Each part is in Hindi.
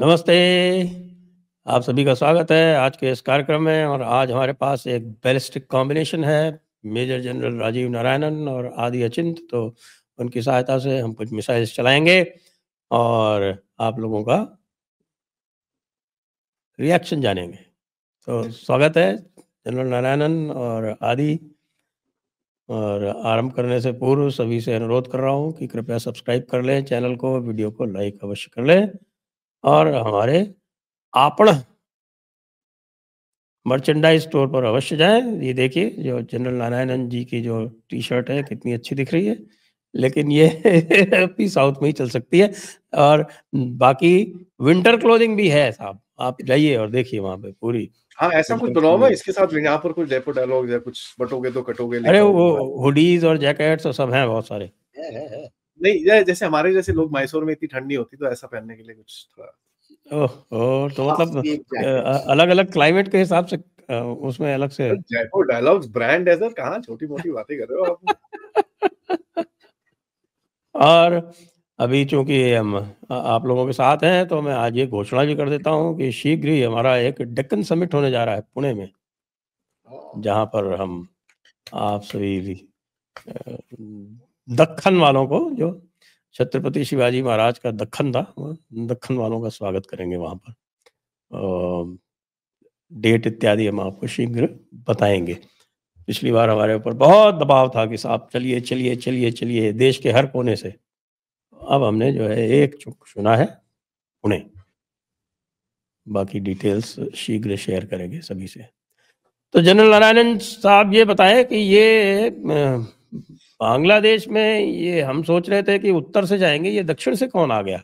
नमस्ते, आप सभी का स्वागत है आज के इस कार्यक्रम में। और आज हमारे पास एक बैलिस्टिक कॉम्बिनेशन है, मेजर जनरल राजीव नारायणन और आदि अचिंत। तो उनकी सहायता से हम कुछ मिसाइल्स चलाएंगे और आप लोगों का रिएक्शन जानेंगे। तो स्वागत है जनरल नारायणन और आदि। और आरंभ करने से पूर्व सभी से अनुरोध कर रहा हूँ कि कृपया सब्सक्राइब कर लें चैनल को, वीडियो को लाइक अवश्य कर लें और हमारे आपण मर्चेंडाइज स्टोर पर अवश्य जाएँ। ये देखिए जो जनरल नारायणन जी की जो टी-शर्ट है कितनी अच्छी दिख रही है, लेकिन ये अभी साउथ में ही चल सकती है। और बाकी विंटर क्लोथिंग भी है साहब, आप जाइए और देखिए वहाँ पे पूरी हाँ, ऐसा कुछ विंटर बनाओ ना क्लोथिंग। इसके साथ, यहाँ पर कुछ डेपो डायलॉग या कुछ बटोगे तो कटोगे अरे लिखा हो वो तो बात। हुडीज़ और जैकेट्स और सब हैं बहुत सारे। नहीं, जैसे हमारे जैसे लोग मैसूर में इतनी ठंडी होती तो ऐसा पहनने के लिए कुछ थोड़ा ओह! तो मतलब जैकेट्स। अलग-अलग क्लाइमेट के हिसाब से उसमें अलग से जयपुर डायलॉग्स ब्रांड है सर, कहाँ छोटी-मोटी बातें कर रहे हो आप? और अभी चूँकि हम आप लोगों के साथ हैं, तो मैं आज ये घोषणा भी कर देता हूँ कि शीघ्र ही हमारा एक डेक्कन समिट होने जा रहा है पुणे में, जहाँ पर हम आप सभी अ, दक्खन वालों को, जो छत्रपति शिवाजी महाराज का दक्खन था, दक्खन वालों का स्वागत करेंगे वहाँ पर। डेट इत्यादि हम आपको शीघ्र बताएँगे। पिछली बार हमारे ऊपर बहुत दबाव था कि साहब चलिए, चलिए, चलिए, चलिए देश के हर कोने से। अब हमने जो है एक चुना है पुणे। बाकी डिटेल्स शीघ्र शेयर करेंगे सभी से। तो जनरल नारायणन साहब ये बताएं कि ये बांग्लादेश में ये हम सोच रहे थे कि उत्तर से जाएंगे, ये दक्षिण से कौन आ गया?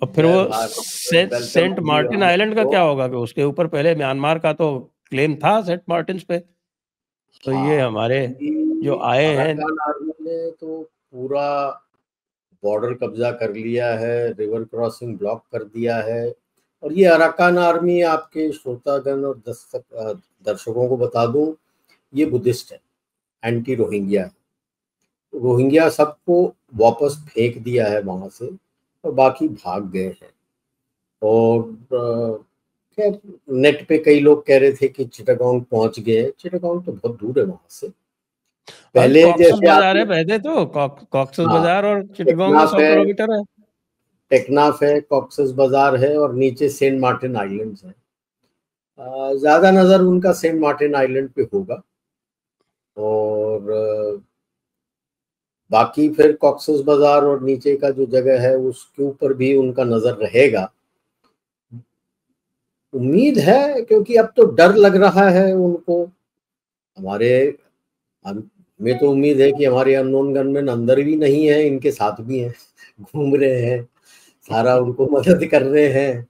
और फिर वो सेंट मार्टिन आइलैंड का क्या होगा? कि उसके ऊपर पहले म्यांमार का तो क्लेम था सेंट मार्टिन पे। तो ये हमारे जो आए हैं, अराकान आर्मी ने तो पूरा बॉर्डर कब्जा कर लिया है, रिवर क्रॉसिंग ब्लॉक कर दिया है। और ये अराकान आर्मी, आपके श्रोतागण और दर्शकों को बता दूं, ये बुद्धिस्ट है, एंटी रोहिंग्या है। रोहिंग्या सबको वापस फेंक दिया है वहां से और बाकी भाग गए हैं। और खैर नेट पे कई लोग कह रहे थे कि चिटागोंग पहुंच गए। चिटागोंग तो बहुत दूर है वहां से। पहले कॉक्सस जैसे बाजार है आप, वैसे तो कॉक्सस हाँ, बाजार और चिटगांव में टेकनाफ 100 है, किलोमीटर है। टेकनाफ है, कॉक्सस बाजार है और नीचे सेंट मार्टिन आइलैंड्स है। ज्यादा नजर उनका सेंट मार्टिन आइलैंड पे होगा। और बाकी फिर कॉक्सस बाजार और नीचे का जो जगह है उसके ऊपर भी उनका नजर रहेगा। उम्मीद है, क्योंकि अब तो डर लग रहा है उनको। हमारे हमें तो उम्मीद है कि हमारे अननोन गनमैन अंदर भी नहीं है, इनके साथ भी हैं, घूम रहे हैं, सारा उनको मदद कर रहे हैं।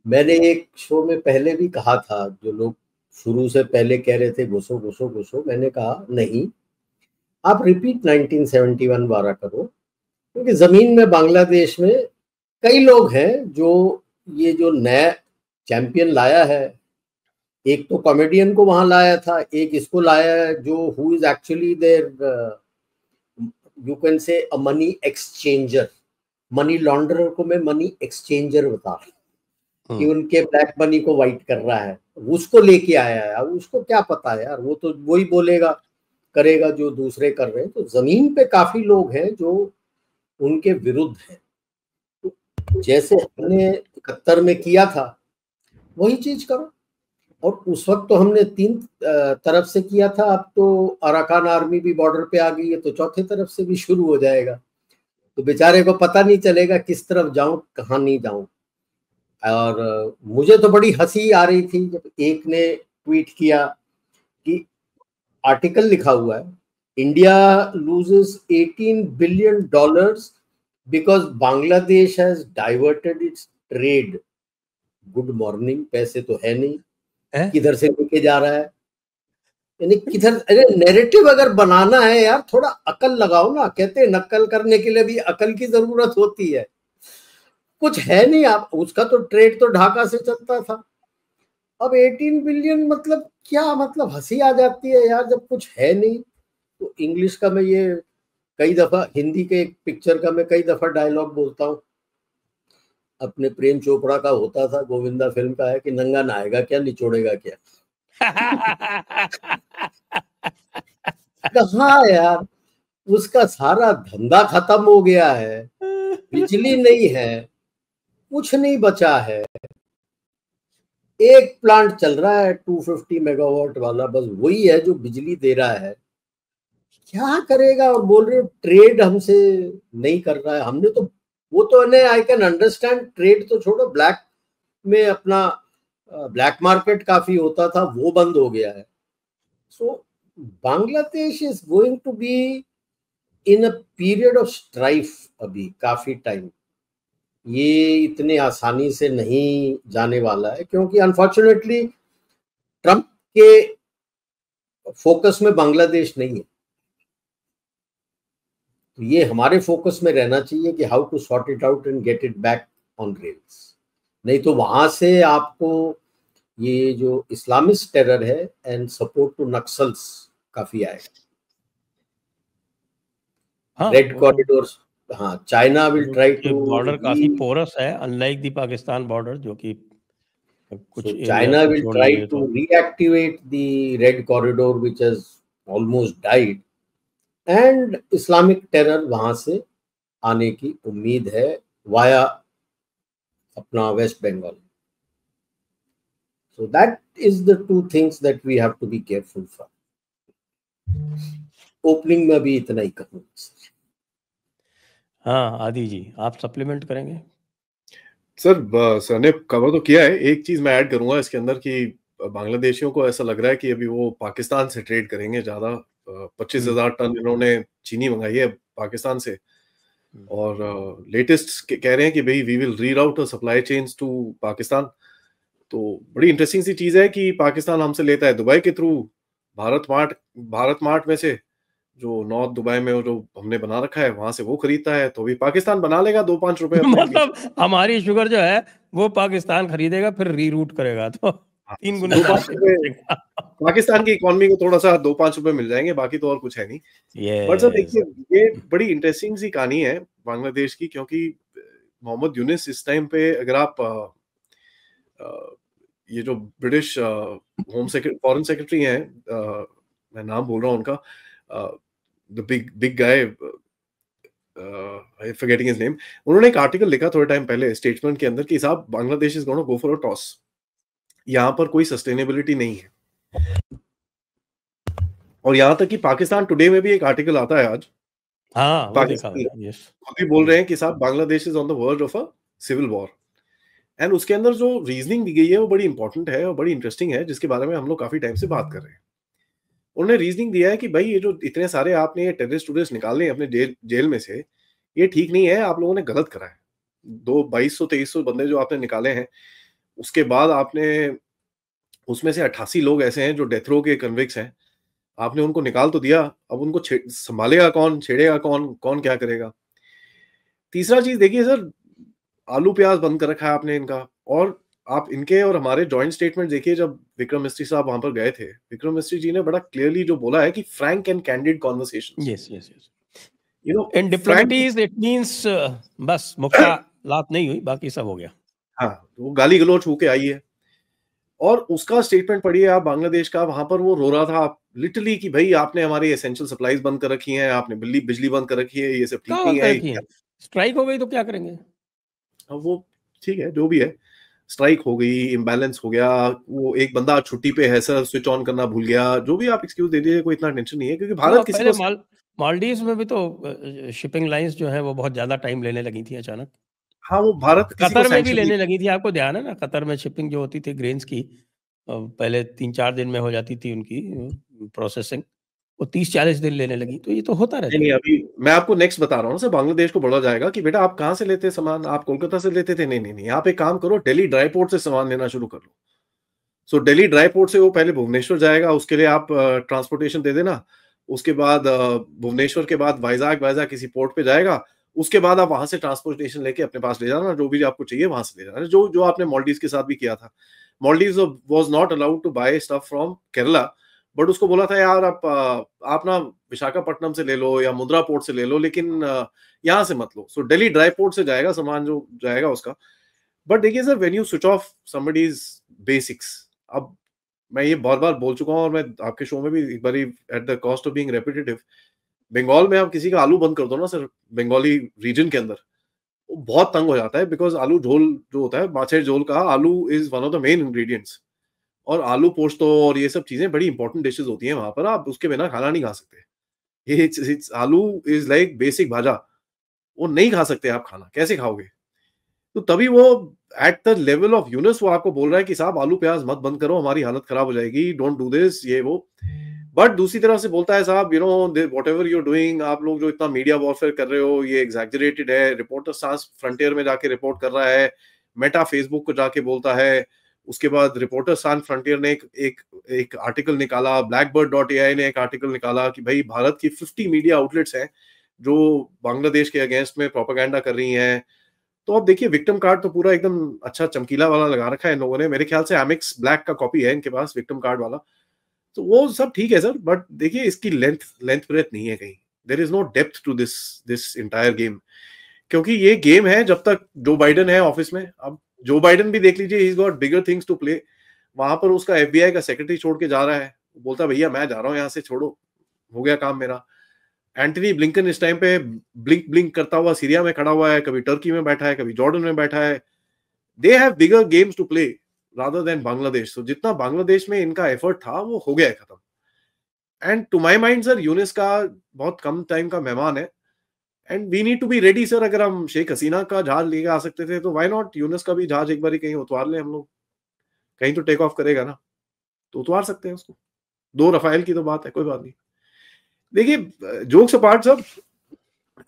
मैंने एक शो में पहले भी कहा था, जो लोग शुरू से पहले कह रहे थे घुसो घुसो घुसो, मैंने कहा नहीं, आप रिपीट 1971 बारह करो। क्योंकि जमीन में बांग्लादेश में कई लोग हैं जो ये जो नया चैंपियन लाया है, एक तो कॉमेडियन को वहां लाया था, एक इसको लाया है जो who is actually there, you can say a money exchanger. Money launderer को मैं मनी एक्सचेंजर बता रहा हूं कि उनके ब्लैक मनी को वाइट कर रहा है, उसको लेके आया है। अब उसको क्या पता है यार, वो तो वही बोलेगा करेगा जो दूसरे कर रहे हैं। तो जमीन पे काफी लोग हैं जो उनके विरुद्ध हैं। तो जैसे हमने 71 में किया था वही चीज करो। और उस वक्त तो हमने 3 तरफ से किया था, अब तो अराकान आर्मी भी बॉर्डर पे आ गई है, तो चौथे तरफ से भी शुरू हो जाएगा। तो बेचारे को पता नहीं चलेगा किस तरफ जाऊं कहाँ नहीं जाऊं। और मुझे तो बड़ी हंसी आ रही थी जब एक ने ट्वीट किया कि आर्टिकल लिखा हुआ है, India loses $18 billion because Bangladesh has diverted it's trade. Good morning, पैसे तो है नहीं, किधर से लेके जा रहा है, यानी किधर। अरे नैरेटिव अगर बनाना है यार, थोड़ा अकल लगाओ ना। कहते हैं नकल करने के लिए भी अकल की जरूरत होती है। कुछ है नहीं, आप उसका तो ट्रेड तो ढाका से चलता था। अब 18 बिलियन मतलब क्या, मतलब हंसी आ जाती है यार जब कुछ है नहीं। तो इंग्लिश का मैं ये कई दफा हिंदी के एक पिक्चर का मैं कई दफा डायलॉग बोलता हूँ, अपने प्रेम चोपड़ा का होता था, गोविंदा फिल्म का है कि नंगा नहाएगा क्या निचोड़ेगा क्या। कहाँ यार, उसका सारा धंधा खत्म हो गया है, बिजली नहीं है, कुछ नहीं बचा है। एक प्लांट चल रहा है 250 मेगावाट वाला, बस वही है जो बिजली दे रहा है। क्या करेगा? और बोल रहे हो ट्रेड हमसे नहीं कर रहा है। हमने तो वो तो आई कैन अंडरस्टैंड, ट्रेड तो छोड़ो, ब्लैक में अपना ब्लैक मार्केट काफी होता था, वो बंद हो गया है। So Bangladesh is going to be in a period of strife अभी काफी टाइम। ये इतने आसानी से नहीं जाने वाला है, क्योंकि अनफॉर्चुनेटली ट्रंप के फोकस में बांग्लादेश नहीं है। तो ये हमारे फोकस में रहना चाहिए कि how to sort it out and get it back on rails. नहीं तो वहां से आपको ये जो इस्लामिस्ट टेरर है एंड सपोर्ट टू नक्सल्स काफी आएगा। हाँ, रेड कॉरिडोर्स, हाँ, China will try to, border काफी पोरस है, अनलाइक द पाकिस्तान बॉर्डर जो कि कुछ so एरिया China से will छोड़ try देंगे to तो reactivate the red corridor which has almost died, and Islamic terror वहां से आने की उम्मीद है वाया अपना West Bengal. So that is the two things that we have to be careful for. Opening में भी इतना ही कहूँ। हाँ, आदि जी आप सप्लीमेंट करेंगे? सर ने कवर तो किया है। एक चीज मैं ऐड करूंगा इसके अंदर कि बांग्लादेशियों को ऐसा लग रहा है कि अभी वो पाकिस्तान से ट्रेड करेंगे ज्यादा। 25,000 टन इन्होंने चीनी मंगाई है पाकिस्तान से, और लेटेस्ट कह रहे हैं कि भाई we will reroute supply chains to Pakistan. तो बड़ी इंटरेस्टिंग सी चीज है कि पाकिस्तान हमसे लेता है दुबई के थ्रू, भारत मार्ट में से, जो नॉर्थ दुबई में जो हमने बना रखा है वहां से वो खरीदता है। तो भी पाकिस्तान बना लेगा 2-5 रुपए मतलब हमारी शुगर जो है वो पाकिस्तान खरीदेगा, फिर रीरूट करेगा, तो 3 गुना 2-5 रुपए पाकिस्तान की इकोनॉमी को थोड़ा सा 2-5 रुपए मिल जाएंगे, बाकी तो और कुछ है नहीं। बट सर देखिए, ये बड़ी इंटरेस्टिंग सी कहानी है बांग्लादेश की, क्योंकि मोहम्मद यूनिस इस टाइम पे, अगर आप ये जो ब्रिटिश फॉरेन सेक्रेटरी हैं, मैं नाम बोल रहा हूँ उनका, the big guy, I forgetting his name, उन्होंने एक आर्टिकल लिखा थोड़े टाइम पहले स्टेटमेंट के अंदर कि साहब Bangladesh is gonna go for a toss, यहाँ पर कोई सस्टेनेबिलिटी नहीं है। और यहाँ तक कि पाकिस्तान टुडे में भी एक आर्टिकल आता है आज, हाँ, वो देखा खुद भी बोल रहे हैं कि साहब Bangladesh is on the verge of a civil war. And उसके अंदर जो रीजनिंग दी गई है वो बड़ी इंपॉर्टेंट है और बड़ी इंटरेस्टिंग है, जिसके बारे में हम लोग काफी टाइम से बात कर रहे हैं। उन्होंने रीजनिंग दिया है कि भाई ये जो इतने सारे आपने ये टेररिस्ट निकाले हैं अपने जेल में से, ये ठीक नहीं है, आप लोगों ने गलत करा है। 2200-2300 बंदे जो आपने निकाले हैं, उसके बाद आपने उसमें से 88 लोग ऐसे हैं जो डेथ रो के कन्विक्स हैं, आपने उनको निकाल तो दिया, अब उनको संभालेगा कौन, छेड़ेगा कौन, कौन क्या करेगा। तीसरा चीज देखिए सर, आलू प्याज बंद कर रखा है आपने इनका। और आप इनके और हमारे जॉइंट स्टेटमेंट देखिए, जब विक्रम मिस्त्री साहब वहां पर गए थे, विक्रम मिस्त्री जी ने बड़ा क्लियरली जो बोला है कि frank and candid conversations. Yes you know in diplomacies it means बस मुक्कालात नहीं हुई, बाकी सब हो गया। हाँ, वो गाली गलौच होके आई है। और उसका स्टेटमेंट पढ़िए आप बांग्लादेश का, वहां पर वो रो रहा था लिटरली कि भाई आपने हमारी एसेंशियल सप्लाईज बंद कर रखी हैं, आपने बिजली बंद कर रखी है, ये सब ठीक नहीं है। स्ट्राइक हो गई तो क्या करेंगे? अब वो ठीक है, जो भी है, स्ट्राइक हो गई, इम्बैलेंस हो गया, वो एक बंदा छुट्टी पे है सर, स्विच ऑन करना भूल गया, जो भी आप एक्सक्यूज दे दीजिए, कोई इतना टेंशन नहीं है, क्योंकि भारत किसी को मालदीव्स में भी तो शिपिंग लाइंस जो है वो बहुत ज्यादा टाइम लेने लगी थी अचानक। हाँ, वो भारत कतर में भी लेने लगी थी, आपको ध्यान है ना? कतर में शिपिंग जो होती थी ग्रेन्स की, पहले 3-4 दिन में हो जाती थी उनकी प्रोसेसिंग, वो 30-40 दिन लेने लगी। तो ये तो होता रहता है। नहीं, अभी मैं आपको नेक्स्ट बता रहा हूँ सर, बांग्लादेश को बोला जाएगा कि बेटा आप कहाँ से लेते सामान, आप कोलकाता से लेते थे, नहीं, आप एक काम करो, दिल्ली ड्राई पोर्ट से सामान लेना शुरू कर लो। सो दिल्ली ड्राई पोर्ट से वो पहले भुवनेश्वर जाएगा, उसके लिए आप ट्रांसपोर्टेशन दे देना, उसके बाद भुवनेश्वर के बाद वाइजाग किसी पोर्ट पे जाएगा, उसके बाद आप वहां से ट्रांसपोर्टेशन लेके अपने पास ले जाना, जो भी आपको चाहिए वहां से ले जाना, जो आपने मालदीव्स के साथ भी किया था। Maldives was not allowed to buy stuff from Kerala, but उसको बोला था यार आप ना विशाखापट्टनम से ले लो या मुद्रा पोर्ट से ले लो, लेकिन यहाँ से मत लो। सो दिल्ली ड्राई पोर्ट से जाएगा सामान जो जाएगा उसका। बट देखिए sir, when you switch off somebody's basics, अब मैं ये बहुत बार बोल चुका हूँ और मैं आपके शो में भी एक बार at the cost of being repetitive, Bengal में आप किसी का आलू बंद कर दो ना सर, बंगाली रीजन के अंदर, वो बहुत तंग हो जाता है। बिकॉज आलू झोल जो होता है, माछेर झोल का, आलू is one of the main ingredients, और आलू पोस्तो और ये सब चीजें बड़ी इंपॉर्टेंट डिशेस होती हैं वहां पर, आप उसके बिना खाना नहीं खा सकते। ये आलू इज लाइक बेसिक भाजा, वो नहीं खा सकते आप, खाना कैसे खाओगे? तो तभी वो at the level of Yunus वो आपको बोल रहा है कि साहब आलू प्याज मत बंद करो, हमारी हालत खराब हो जाएगी, डोंट डू दिस, ये वो। बट दूसरी तरफ से बोलता है साहब, you know whatever you are doing, आप लोग जो इतना मीडिया वॉरफेयर कर रहे हो ये एग्जैजरेटेड है। रिपोर्टर सांस फ्रंटियर में जाके रिपोर्ट कर रहा है, मेटा फेसबुक को जाके बोलता है, उसके बाद रिपोर्टर सान फ्रंटियर ने एक आर्टिकल निकाला, blackbird.ai ने एक आर्टिकल निकाला कि भाई भारत की 50 मीडिया आउटलेट्स हैं जो बांग्लादेश के अगेंस्ट में प्रोपेगेंडा कर रही हैं। तो अब देखिए विक्टिम कार्ड तो पूरा एकदम अच्छा चमकीला वाला लगा रखा है इन लोगों ने, मेरे ख्याल से एमिक्स ब्लैक का कॉपी है इनके पास विक्टिम कार्ड वाला। तो वो सब ठीक है सर, बट देखिए इसकी लेंथ ब्रेथ नहीं है कहीं, there is no depth to this entire game. क्योंकि ये गेम है जब तक जो बाइडेन है ऑफिस में। अब जो बाइडेन भी देख लीजिए, he is got bigger things to play. वहां पर उसका एफबीआई का सेक्रेटरी छोड़ के जा रहा है, बोलता है भैया मैं जा रहा हूँ यहाँ से, छोड़ो, हो गया काम मेरा। एंटनी ब्लिंकन इस टाइम पे ब्लिंक करता हुआ सीरिया में खड़ा हुआ है, कभी टर्की में बैठा है, कभी जॉर्डन में बैठा है। They have bigger games to play rather than Bangladesh. तो जितना बांग्लादेश में इनका एफर्ट था वो हो गया है खत्म। And to my mind sir, Yunus का बहुत कम टाइम का मेहमान है, and we need to be ready sir. अगर हम शेख हसीना का जहाज लेके आ सकते थे तो व्हाई नॉट यूनिस का भी जहाज एक बार कहीं उतार ले हम लोग, कहीं तो टेक ऑफ करेगा ना, तो उतार सकते हैं उसको। 2 रफाइल की तो बात है, कोई बात नहीं। देखिए जोक्स अपार्ट सब,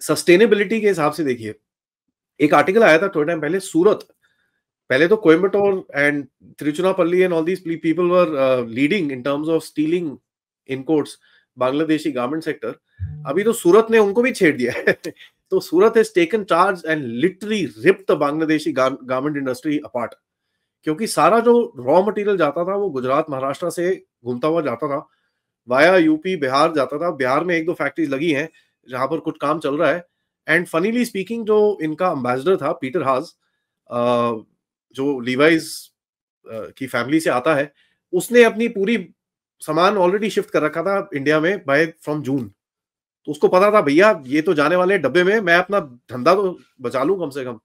सस्टेनेबिलिटी के हिसाब से देखिए, एक आर्टिकल आया था थोड़े टाइम पहले, सूरत, पहले तो Coimbatore and Tiruchirappalli and all these people were leading in terms of stealing incoats Bangladeshi garment sector. अभी तो सूरत ने उनको भी छेड़ दिया है। तो Surat has taken charge and literally ripped the Bangladeshi garment industry apart. क्योंकि सारा जो रॉ मटेरियल जाता था वो गुजरात महाराष्ट्र से घूमता हुआ जाता था, वाया यूपी बिहार जाता था। बिहार में 1-2 फैक्ट्रीज लगी हैं जहां पर कुछ काम चल रहा है। एंड फनीली स्पीकिंग, जो इनका एम्बेसडर था पीटर हाज, जो लीवाइज की फैमिली से आता है, उसने अपनी पूरी सामान ऑलरेडी शिफ्ट कर रखा था इंडिया में बाय फ्रॉम जून। तो उसको पता था भैया ये तो जाने वाले डब्बे में, मैं अपना धंधा तो बचा लूं कम से कम।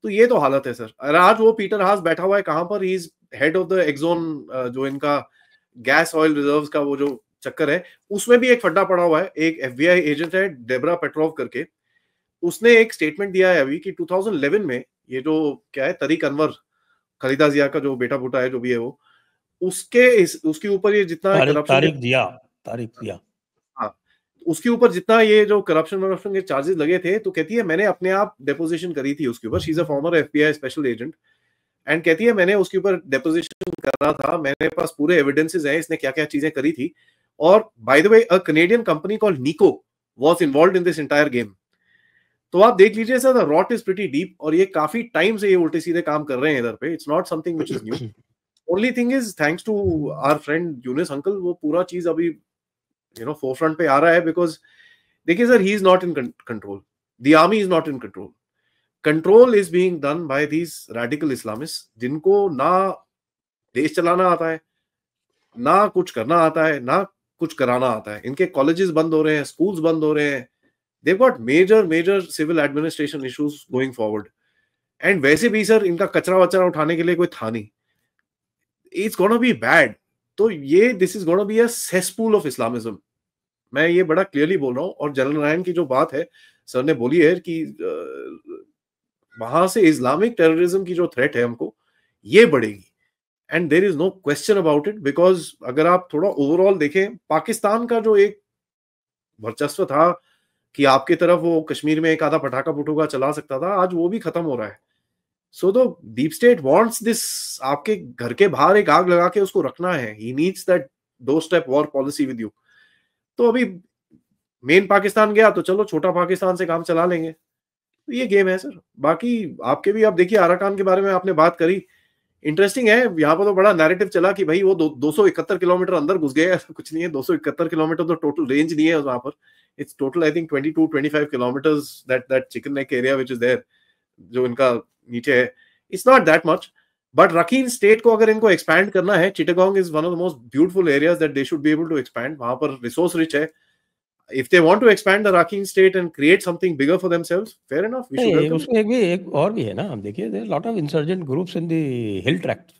तो ये तो हालत है सर। और आज वो पीटर हास बैठा हुआ है कहां पर, he is head of the Exxon, जो इनका गैस ऑयल रिजर्व्स का वो जो चक्कर है, उसमें भी एक फड्डा पड़ा हुआ है। एक एफबीआई एजेंट है डेबरा पेट्रोव करके, उसने एक स्टेटमेंट दिया है अभी कि 2011 में ये जो क्या है, तरीक अनवर, खलीदा जिया का जो बेटा बूटा है जो भी है वो, उसके ऊपर ये जितना तारिक जिया, हाँ, उसके ऊपर जितना ये जो करप्शन के चार्जेस लगे थे, तो कहती है मैंने अपने आप डेपोजिशन करी थी उसके ऊपर। She is a former FBI special agent, and कहती है मैंने उसके ऊपर डेपोजिशन करा था, मेरे पास पूरे एविडेंसेस हैं इसने क्या क्या चीजें करी थी। और by the way a Canadian company called Niko was involved in this entire game. तो आप देख लीजिए sir, the rot is pretty deep, और ये काफी टाइम से ये उल्टे सीधे काम कर रहे हैं इधर पे। It's not something which is new. Only thing is thanks to our friend Yunus uncle, वो पूरा चीज अभी फोरफ्रंट पे आ रहा है। बिकॉज देखिए sir, he is not in control, the army is not in control, control is being done by these radical Islamist, जिनको ना देश चलाना आता है, ना कुछ करना आता है, ना कुछ कराना आता है। इनके कॉलेजेस बंद हो रहे हैं, स्कूल्स बंद हो रहे हैं, they've got major civil administration issues going forward. And वैसे भी सर इनका कचरा वचरा उठाने के लिए कोई था नहीं। It's gonna be bad. तो ये this is gonna be a cesspool of Islamism. मैं ये बड़ा क्लियरली बोल रहा हूँ। और जनरल नारायण की जो बात है सर ने बोली है कि वहां से इस्लामिक टेररिज्म की जो थ्रेट है हमको, ये बढ़ेगी। And there is no question about it. Because अगर आप थोड़ा ओवरऑल देखें, पाकिस्तान का जो एक वर्चस्व था कि आपकी तरफ वो कश्मीर में एक आधा पटाखा पुटुका चला सकता था, आज वो भी खत्म हो रहा है। So the deep state wants this, आपके घर के बाहर एक आग लगा के उसको रखना है। He needs that door step war policy with you. तो अभी मेन पाकिस्तान गया तो चलो छोटा पाकिस्तान से काम चला लेंगे। तो ये गेम है सर। बाकी आपके भी, आप देखिए आराकान के बारे में आपने बात करी, इंटरेस्टिंग है, यहाँ पर तो बड़ा नैरेटिव चला कि भाई वो 271 किलोमीटर अंदर घुस गए, ऐसा कुछ नहीं है। 271 किलोमीटर तो टोटल रेंज नहीं है वहां पर, it's total I think 22-25 kilometres that chicken neck area which is there, जो इनका नीचे है, it's not that much. But Rakhine state को अगर इनको एक्सपैंड करना है, Chittagong is one of the most beautiful areas that they should be able to expand. वहां पर रिसोर्स रिच है। If they want to expand the Rakhine state and create something bigger for themselves, fair enough, we should नहीं, welcome it. उसमें एक और भी है ना, हम देखिए there lot of insurgent groups in the hill tract.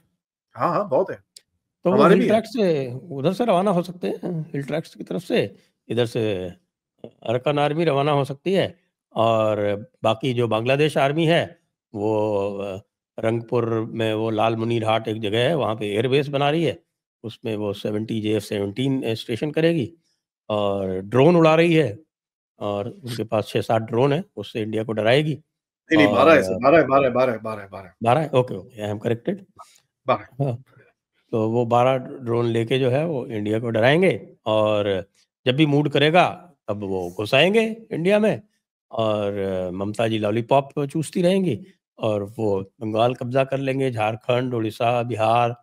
हाँ हाँ, बहुत है, तो वो हमारे हिल भी है। ट्रैक्ट से उधर से रवाना हो सकते हैं, हिल ट्रैक्ट की तरफ से इधर से अरकान आर्मी रवाना हो सकती है, और बाकी जो बांग्लादेश आर्मी है वो रंगपुर में वो लाल मुनीर हाट एक जगह है, वहाँ पे एयरबेस बना रही है, उसमें वो 70 JF-17 स्टेशन करेगी और ड्रोन उड़ा रही है, और उनके पास 6-7 ड्रोन है, उससे इंडिया को डराएगी। नहीं 12 और है सर, 12 है, ओके आई एम करेक्टेड। 12। हाँ, तो वो 12 ड्रोन लेके जो है वो इंडिया को डराएंगे, और जब भी मूड करेगा तब वो घुसाएंगे इंडिया में, और ममता जी लॉलीपॉप चूसती रहेंगी, और वो बंगाल कब्जा कर लेंगे, झारखंड, उड़ीसा, बिहार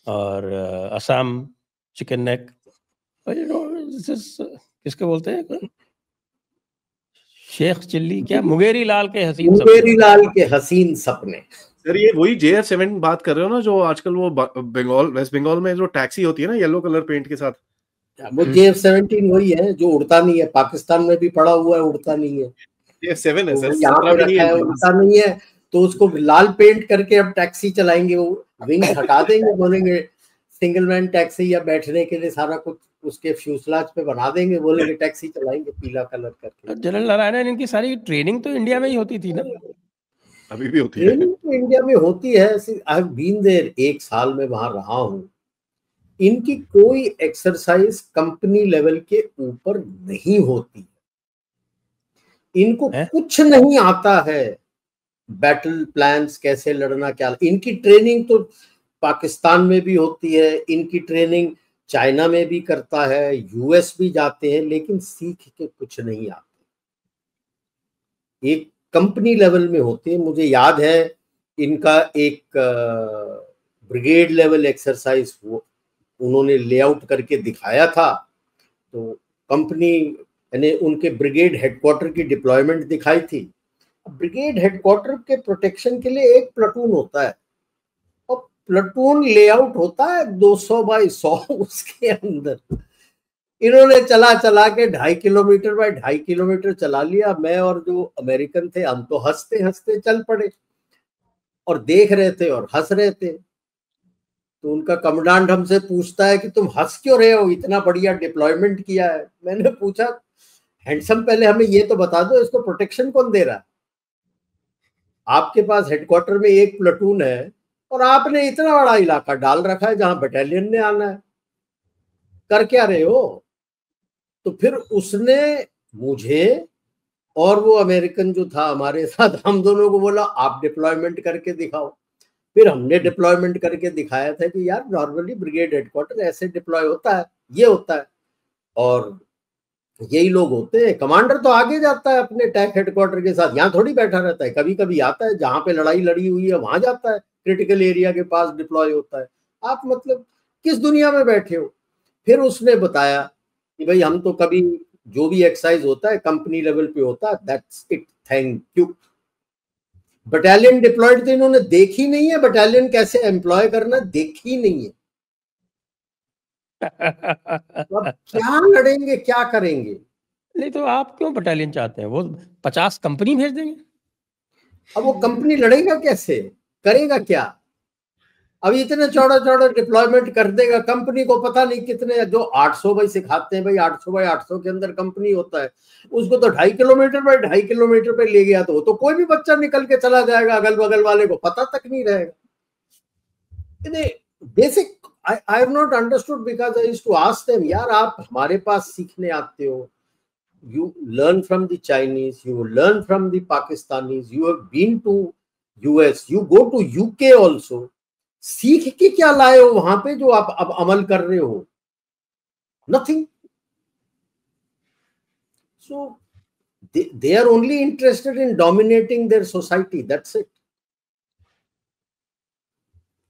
और असम, चिकन नेक, किसके बोलते हैं, शेख चिल्ली, क्या मुंगेरी लाल के हसीन सपने। मुंगेरी लाल के हसीन सपने। सर ये वही JF-7 बात कर रहे हो ना, जो आजकल वो बंगाल, वेस्ट बंगाल में जो टैक्सी होती है ना येलो कलर पेंट के साथ, वो JF-17 वही है जो उड़ता नहीं है, पाकिस्तान में भी पड़ा हुआ है, उड़ता नहीं है। JF-7 है सर, यहाँ पे रखा है, उड़ता नहीं है, तो उसको लाल पेंट करके अब टैक्सी चलाएंगे, वो विंग्स हटा देंगे, बोलेंगे सिंगल मैन टैक्सी, या बैठने के लिए सारा कुछ उसके फ्यूसलाज पे बना देंगे, बोलेंगे टैक्सी चलाएंगे पीला कलर करके। जनरल नारायणन, इनकी सारी ट्रेनिंग तो इंडिया में ही होती थी ना, अभी भी होती है। ट्रेनिंग तो इंडिया में होती है, आई हैव बीन देयर, 1 साल में वहां रहा हूं। इनकी कोई एक्सरसाइज कंपनी लेवल के ऊपर नहीं होती, इनको कुछ नहीं आता है, बैटल प्लान्स कैसे लड़ना, क्या। इनकी ट्रेनिंग तो पाकिस्तान में भी होती है, इनकी ट्रेनिंग चाइना में भी करता है, US भी जाते हैं, लेकिन सीख के कुछ नहीं आते, एक कंपनी लेवल में होती है। मुझे याद है इनका एक ब्रिगेड लेवल एक्सरसाइज उन्होंने लेआउट करके दिखाया था, तो कंपनी यानी उनके ब्रिगेड हेडक्वार्टर की डिप्लॉयमेंट दिखाई थी। ब्रिगेड हेडक्वार्टर के प्रोटेक्शन के लिए एक प्लाटून होता है, और प्लाटून लेआउट होता है 200 बाई 100, उसके अंदर इन्होंने चला के 2.5 किलोमीटर बाई 2.5 किलोमीटर चला लिया। मैं और जो अमेरिकन थे हम तो हंसते हंसते चल पड़े, और देख रहे थे और हंस रहे थे। तो उनका कमांडेंट हमसे पूछता है कि तुम हंस क्यों रहे हो, इतना बढ़िया डिप्लॉयमेंट किया है। मैंने पूछा, हैंडसम पहले हमें ये तो बता दो, इसको प्रोटेक्शन कौन दे रहा है? आपके पास हेडक्वार्टर में एक प्लाटून है, और आपने इतना बड़ा इलाका डाल रखा है जहां बटालियन ने आना है, कर क्या रहे हो? तो फिर उसने मुझे और वो अमेरिकन जो था हमारे साथ, हम दोनों को बोला आप डिप्लॉयमेंट करके दिखाओ। फिर हमने डिप्लॉयमेंट करके दिखाया था कि यार नॉर्मली ब्रिगेड हेडक्वार्टर ऐसे डिप्लॉय होता है, ये होता है, और यही लोग होते हैं। कमांडर तो आगे जाता है अपने टैक हेडक्वार्टर के साथ, यहाँ थोड़ी बैठा रहता है, कभी कभी आता है जहां पे लड़ाई लड़ी हुई है वहां जाता है, क्रिटिकल एरिया के पास डिप्लॉय होता है। आप मतलब किस दुनिया में बैठे हो? फिर उसने बताया कि भाई हम तो कभी जो भी एक्सरसाइज होता है कंपनी लेवल पे होता है, that's it, thank you. Battalion deployed तो इन्होंने देखी नहीं है, बटालियन कैसे एम्प्लॉय करना देखी नहीं है। तो अब क्या लड़ेंगे, क्या करेंगे? नहीं तो आप क्यों बटालियन चाहते हैं? वो 50 कंपनी भेज देंगे। अब वो कंपनी लड़ेगा कैसे, करेगा क्या? अब इतने चौड़ा डिप्लॉयमेंट कर देगा, कंपनी को पता नहीं कितने, जो 800 बाई सिखाते हैं भाई, 800 बाई 800 के अंदर कंपनी होता है, उसको तो 2.5 किलोमीटर बाई 2.5 किलोमीटर पे ले गया तो कोई भी बच्चा निकल के चला जाएगा, अगल बगल वाले को पता तक नहीं रहेगा। Basic I have not understood, because I used to ask them, यार आप हमारे पास सीखने आते हो, you learn from the Chinese, you learn from the Pakistanis, you have been to US, you go to UK also, सीख के क्या लाए हो वहां पे जो आप अब अमल कर रहे हो? Nothing. So they are only interested in dominating their society, that's it.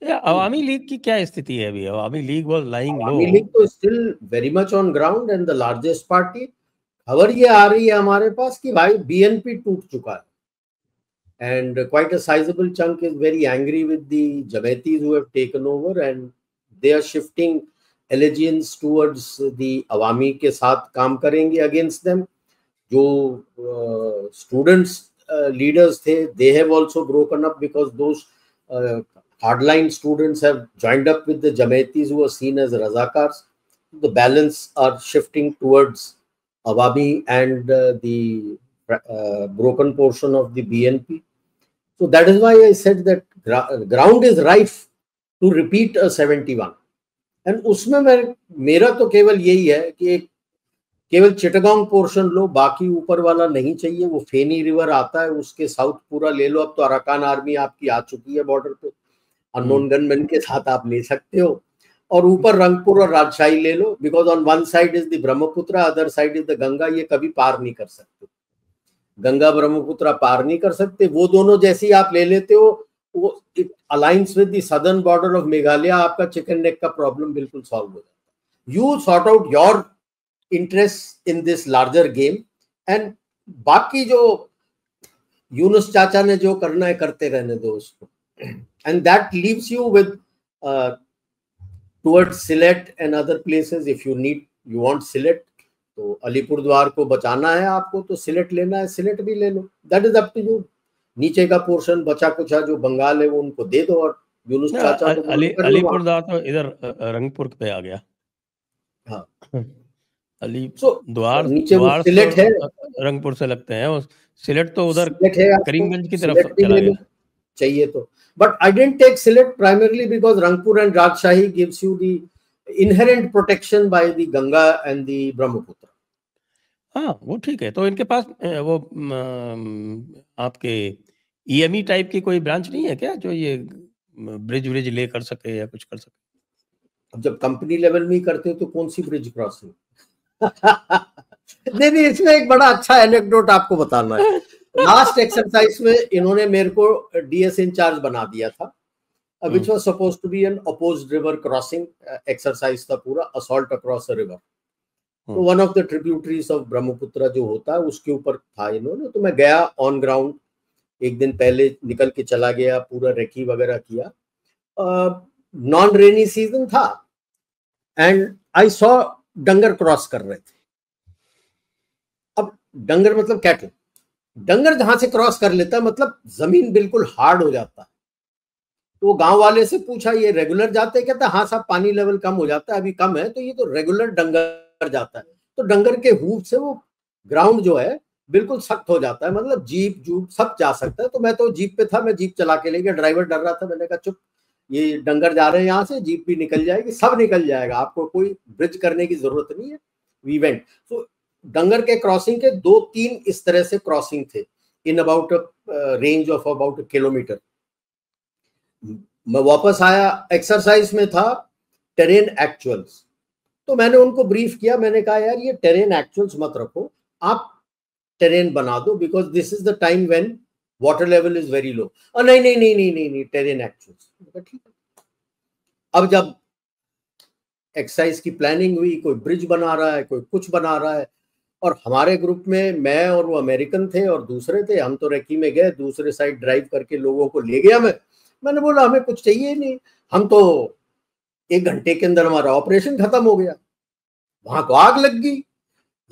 Awami League की क्या स्थिति है अभी? Awami League was lying low. Awami League तो still very much on ground and the largest party. खबर ये आ रही है हमारे पास कि भाई बीएनपी टूट चुका है, and quite a sizable chunk is very angry with the Jamaitis who have taken over, and they are shifting allegiance towards the Awami के साथ काम करेंगे against them. जो students leaders थे, they have also broken up because those hardline students have joined up with the Jamaitis who are seen as Razakars. The balance are shifting towards Awami and the broken portion of the BNP. So that is why I said that ground is rife to repeat a 71. And उसमें मेरा तो केवल यही है कि केवल चिटगांग पोर्शन लो, बाकी ऊपर वाला नहीं चाहिए। वो फेनी रिवर आता है, उसके साउथ पूरा ले लो। अब तो अराकान आर्मी आपकी आ चुकी है बॉर्डर पे, अननोन गनमैन के साथ आप ले सकते हो। और ऊपर रंगपुर और राजशाही ले लो, because on one side is the Brahmaputra, other side is the Ganga. ये कभी पार नहीं कर सकते, गंगा ब्रह्मपुत्र पार नहीं कर सकते। वो दोनों जैसे ही आप ले लेते हो, वो it aligns with the southern border of Meghalaya, आपका चिकन नेक का प्रॉब्लम बिल्कुल सॉल्व हो जाता है। You sort out your interest in this larger game, and बाकी जो यूनुस चाचा ने जो करना है करते रहने दो उसको, and that leaves you with towards Sylhet and other places. If you need, you want Sylhet, तो अलीपुरद्वार को बचाना है आपको, तो सिलेट लेना है, सिलेट भी ले लो। That is up to you. नीचे का पोर्शन बचा कुचा जो बंगाल है वो उनको दे दो, और यूनुस चाचा तो अलीपुरद्वार तो इधर रंगपुर पे आ गया। हाँ, अलीपुरद्वार नीचे वो सिलेट है, रंगपुर से लगते हैं, वो सिलेट तो उधर करीमगंज की तरफ चला गया चाहिए तो। But I didn't take Sylhet primarily because Rangpur and Rajshahi gives you the inherent protection by the Ganga and the Brahmaputra. हाँ, वो ठीक है। तो इनके पास वो आपके EME टाइप की कोई ब्रांच नहीं है क्या, जो ये ब्रिज ले कर सके या कुछ कर सके? अब जब कंपनी लेवल में ही करते हो तो कौन सी ब्रिज क्रॉसिंग? नहीं, इसमें एक बड़ा अच्छा एनेक्डोट आपको बताना है। लास्ट एक्सरसाइज में इन्होंने मेरे को DS इंचार्ज बना दिया था, which was supposed to be an opposed river crossing exercise था पूरा, assault across a river. तो one of the tributaries of Brahmaputra जो होता है उसके ऊपर था इन्होंने। तो मैं गया ऑन ग्राउंड, एक दिन पहले निकल के चला गया, पूरा रेकी वगैरह किया। नॉन रेनी सीजन था, एंड आई सॉ डंगर क्रॉस कर रहे थे। अब डंगर मतलब कैटल, डंगर जहां से क्रॉस कर लेता है मतलब जमीन बिल्कुल हार्ड हो जाता है। तो गांव वाले से पूछा, ये रेगुलर जाते हैं? कहता हाँ साहब, पानी लेवल कम हो जाता है, अभी कम है, तो ये तो रेगुलर डंगर जाता है। तो डंगर के हूफ से वो ग्राउंड जो है बिल्कुल सख्त हो जाता है, मतलब जीप जूप सब जा सकता है। तो मैं तो जीप पे था, मैं जीप चला के ले गया, ड्राइवर डर रहा था। मैंने कहा चुप, ये डंगर जा रहे हैं यहाँ से, जीप भी निकल जाएगी, सब निकल जाएगा, आपको कोई ब्रिज करने की जरूरत नहीं है। We went. तो डंगर के क्रॉसिंग के 2-3 इस तरह से क्रॉसिंग थे in about range of about kilometre. मैं वापस आया, एक्सरसाइज में था टेरेन एक्चुअल्स। तो मैंने उनको ब्रीफ किया, मैंने कहा यार ये टेरेन एक्चुअल्स मत रखो, आप टेरेन बना दो, because this is the time when water level is very low. नहीं नहीं नहीं नहीं नहीं नहीं टेरेन एक्चुअल्स। ठीक है। अब जब एक्सरसाइज की प्लानिंग हुई, कोई ब्रिज बना रहा है, कोई कुछ बना रहा है, और हमारे ग्रुप में मैं और वो अमेरिकन थे और दूसरे थे। हम तो रेकी में गए, दूसरे साइड ड्राइव करके लोगों को ले गया मैंने बोला हमें कुछ चाहिए नहीं, हम तो 1 घंटे के अंदर हमारा ऑपरेशन खत्म हो गया। वहां को आग लग गई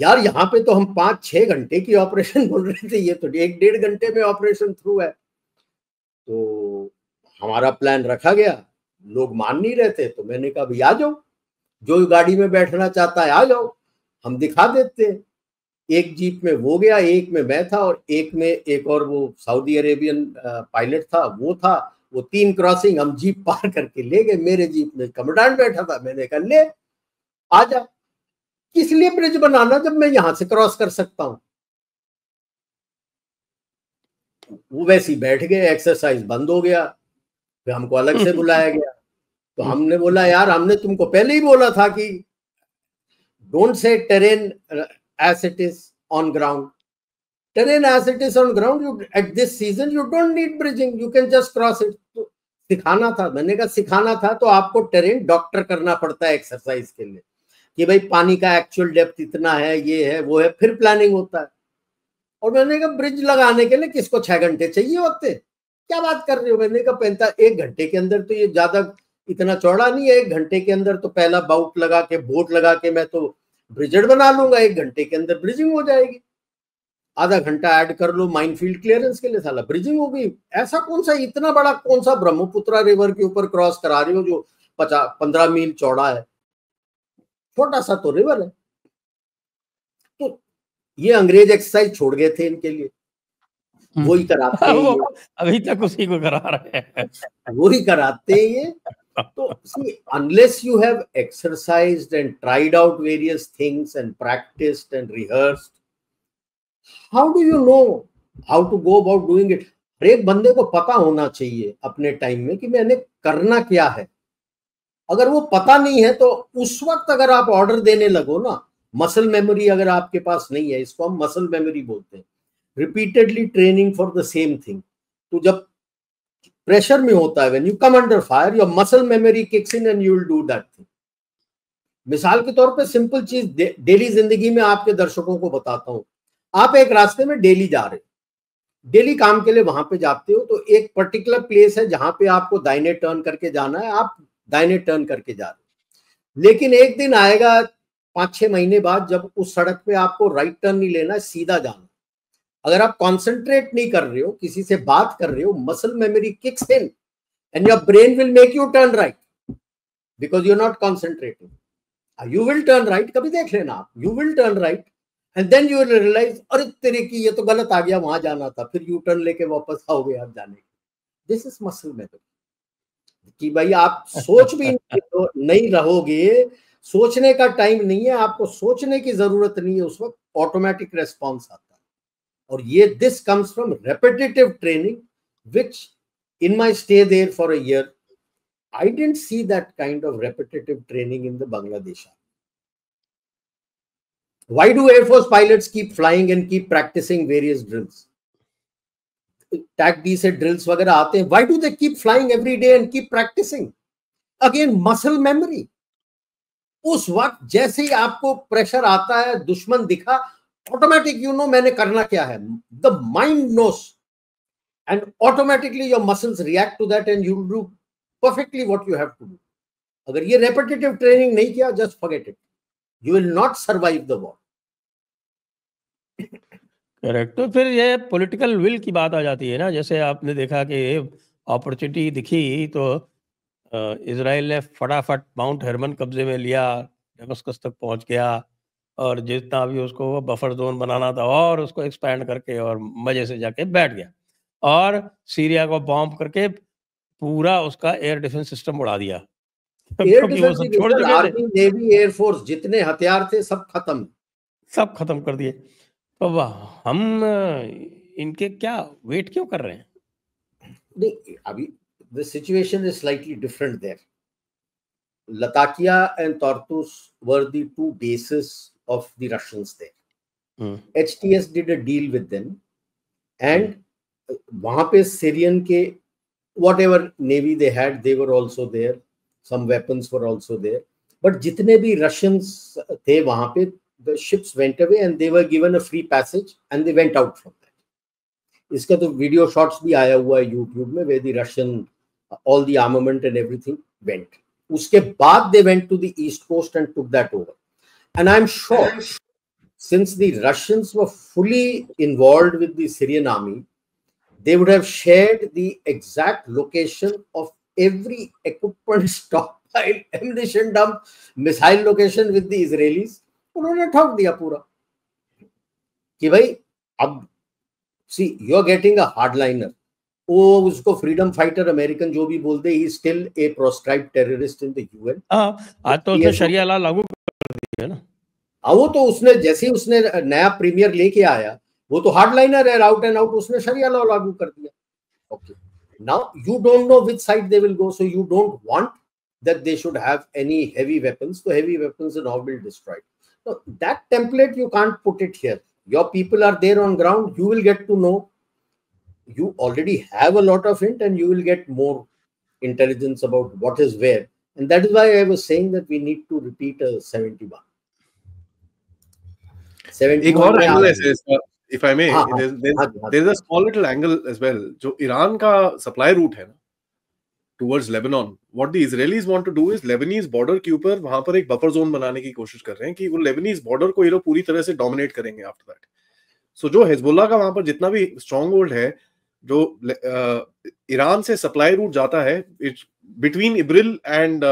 यार, यहाँ पे तो हम 5-6 घंटे की ऑपरेशन बोल रहे थे, ये तो 1-1.5 घंटे में ऑपरेशन थ्रू है। तो हमारा प्लान रखा गया, लोग मान नहीं रहे थे, तो मैंने कहा भाई आ जाओ, जो गाड़ी में बैठना चाहता है आ जाओ, हम दिखा देते हैं। एक जीप में वो गया, एक में मैं था, और एक में एक और वो सऊदी अरेबियन पायलट था, वो था। वो 3 क्रॉसिंग हम जीप पार करके ले गए। मेरे जीप में कमांडेंट बैठा था, मैंने कहा ले आ जा, किस लिए ब्रिज बनाना जब मैं यहां से क्रॉस कर सकता हूं। वो वैसे ही बैठ गए, एक्सरसाइज बंद हो गया, फिर हमको अलग से बुलाया गया। तो हमने बोला यार हमने तुमको पहले ही बोला था कि don't say terrain as it is on ground. Terrain as it is on ground, you at this season you don't need bridging, you can just cross it. So सिखाना था। मैंने कहा सिखाना था तो आपको टेरेन डॉक्टर करना पड़ता है एक्सरसाइज के लिए, कि भाई पानी का एक्चुअल डेप्थ इतना है, ये है वो है, फिर प्लानिंग होता है। और मैंने कहा ब्रिज लगाने के लिए किसको 6 घंटे चाहिए होते, क्या बात कर रहे हो। मैंने कहा 1 घंटे के अंदर तो ये ज्यादा इतना चौड़ा नहीं है, 1 घंटे के अंदर तो पहला बाउट लगा के बोट लगा के मैं तो ब्रिजेड बना लूंगा, 1 घंटे के अंदर ब्रिजिंग हो जाएगी। आधा घंटा ऐड कर लो माइनफील्ड क्लियरेंस के लिए, साला ब्रिजिंग हो गई। ऐसा कौन सा इतना बड़ा, कौन सा ब्रह्मपुत्र रिवर के ऊपर क्रॉस करा रहे हो जो 15 मील चौड़ा है, छोटा सा तो रिवर है। तो ये अंग्रेज एक्सरसाइज छोड़ गए थे इनके लिए, वही कराते हैं ये, अभी तक उसी को करा रहे हैं, वही कराते हैं ये। तो see, unless you have exercised and tried out various things and practiced and rehearsed, how do you know how to go about doing it? हर एक बंदे को पता होना चाहिए अपने टाइम में कि मैंने करना क्या है। अगर वो पता नहीं है तो उस वक्त अगर आप ऑर्डर देने लगो ना, मसल मेमोरी अगर आपके पास नहीं है, इसको हम मसल मेमोरी बोलते हैं, repeatedly training for the same thing. तो जब प्रेशर में होता है, when you come under fire, your muscle memory kicks in and you will do that thing. मिसाल के तौर पे सिंपल चीज डेली जिंदगी में आपके दर्शकों को बताता हूं। आप एक रास्ते में डेली जा रहे हो, डेली काम के लिए वहां पे जाते हो, तो एक पर्टिकुलर प्लेस है जहां पे आपको दाहिने टर्न करके जाना है, आप दाहिने टर्न करके जा रहे हो। लेकिन एक दिन आएगा 5-6 महीने बाद जब उस सड़क पे आपको राइट टर्न नहीं लेना है, सीधा जाना। अगर आप कॉन्सेंट्रेट नहीं कर रहे हो, किसी से बात कर रहे हो, muscle memory kicks in and your brain will make you turn right because you are not concentrating. You will turn right, कभी देख लेना आप, you will turn right and then you will realise अरे तेरे की ये तो गलत आ गया, वहां जाना था, फिर यू टर्न लेके वापस आओगे आप जाने के। दिस इज मसल मेमोरी, कि भाई आप सोच भी नहीं रहोगे, सोचने का टाइम नहीं है, आपको सोचने की जरूरत नहीं है, उस वक्त ऑटोमेटिक रेस्पॉन्स आता है। और ये this comes from repetitive training which in my stay there for a year I didn't see that kind of repetitive training in the Bangladesh. Why do Air Force pilots keep flying and keep practicing various drills? TAC-D से drills वगैरह आते हैं. Why do they keep flying every day and keep practicing? Again, muscle memory. उस वक्त जैसे ही आपको प्रेशर आता है, दुश्मन दिखा, ऑटोमेटिक यू नो मैंने करना क्या है. The mind knows and automatically your muscles react to that and you do perfectly what you have to do. अगर ये रेपिटेटिव ट्रेनिंग नहीं किया, just forget it, you will not survive the war. Correct. तो फिर ये पॉलिटिकल विल की बात आ जाती है ना. जैसे आपने देखा कि अपॉर्चुनिटी दिखी तो इजराइल ने फटाफट माउंट हरमन कब्जे में लिया, दमस्कस तक पहुंच गया, और जितना भी उसको बफर जोन बनाना था और उसको एक्सपैंड करके और मजे से जाके बैठ गया, और सीरिया को बॉम्ब करके पूरा उसका एयर डिफेंस सिस्टम उड़ा दिया. Air defence, army, navy, air force, जितने हथियार थे सब खत्म कर दिए. तो हम इनके क्या वेट क्यों कर रहे हैं? नहीं, अभी the situation is slightly different there. Latakia and Tartus were the two bases of the Russians there. HTS did a deal with them, and वहां पे Syrian के whatever navy they had, they were also there. Some weapons were also there. But जितने भी Russians थे वहां पे, the ships went away and they were given a free passage and they went out from that. इसका तो वीडियो शॉट्स भी आया हुआ है यूट्यूब में, where the Russian all the armament and everything went. उसके बाद they went to the east coast and took that over. And I'm sure since the Russians were fully involved with the Syrian army, they would have shared the exact location of every equipment stockpile, ammunition dump, missile location with the Israelis. उन्होंने ठोक दिया पूरा कि भाई अब see you are getting a hardliner. वो उसको फ्रीडम फाइटर अमेरिकन जो भी बोलते, he still a proscribed terrorist in the UN. आज तो उसने शरिया लॉ लागू कर दिया ना. वो तो उसने जैसे ही उसने नया प्रीमियर लेके आया, वो तो हार्डलाइनर है, आउट एंड आउट, उसने शरिया लॉ लागू कर दिया. Okay, now you don't know which side they will go, so you don't want that they should have any heavy weapons. तो heavy weapons and all will destroyed. So that template you can't put it here. Your people are there on ground. You will get to know. You already have a lot of it, and you will get more intelligence about what is where, and that is why I was saying that we need to repeat a 71. एक और एंगल है इसका, if I may, हाँ, there's a small little angle as well. जो ईरान का सप्लाई रूट है ना towards Lebanon, what the Israelis want to do is Lebanese border के ऊपर वहां पर एक बफर जोन बनाने की कोशिश कर रहे हैं कि वो Lebanese border को ये लोग पूरी तरह से डोमिनेट करेंगे आफ्टर दैट. सो जो हिजबुल्लाह का वहां पर जितना भी स्ट्रॉन्ग होल्ड है, जो ईरान से सप्लाई रूट जाता है बिटवीन इब्रिल एंड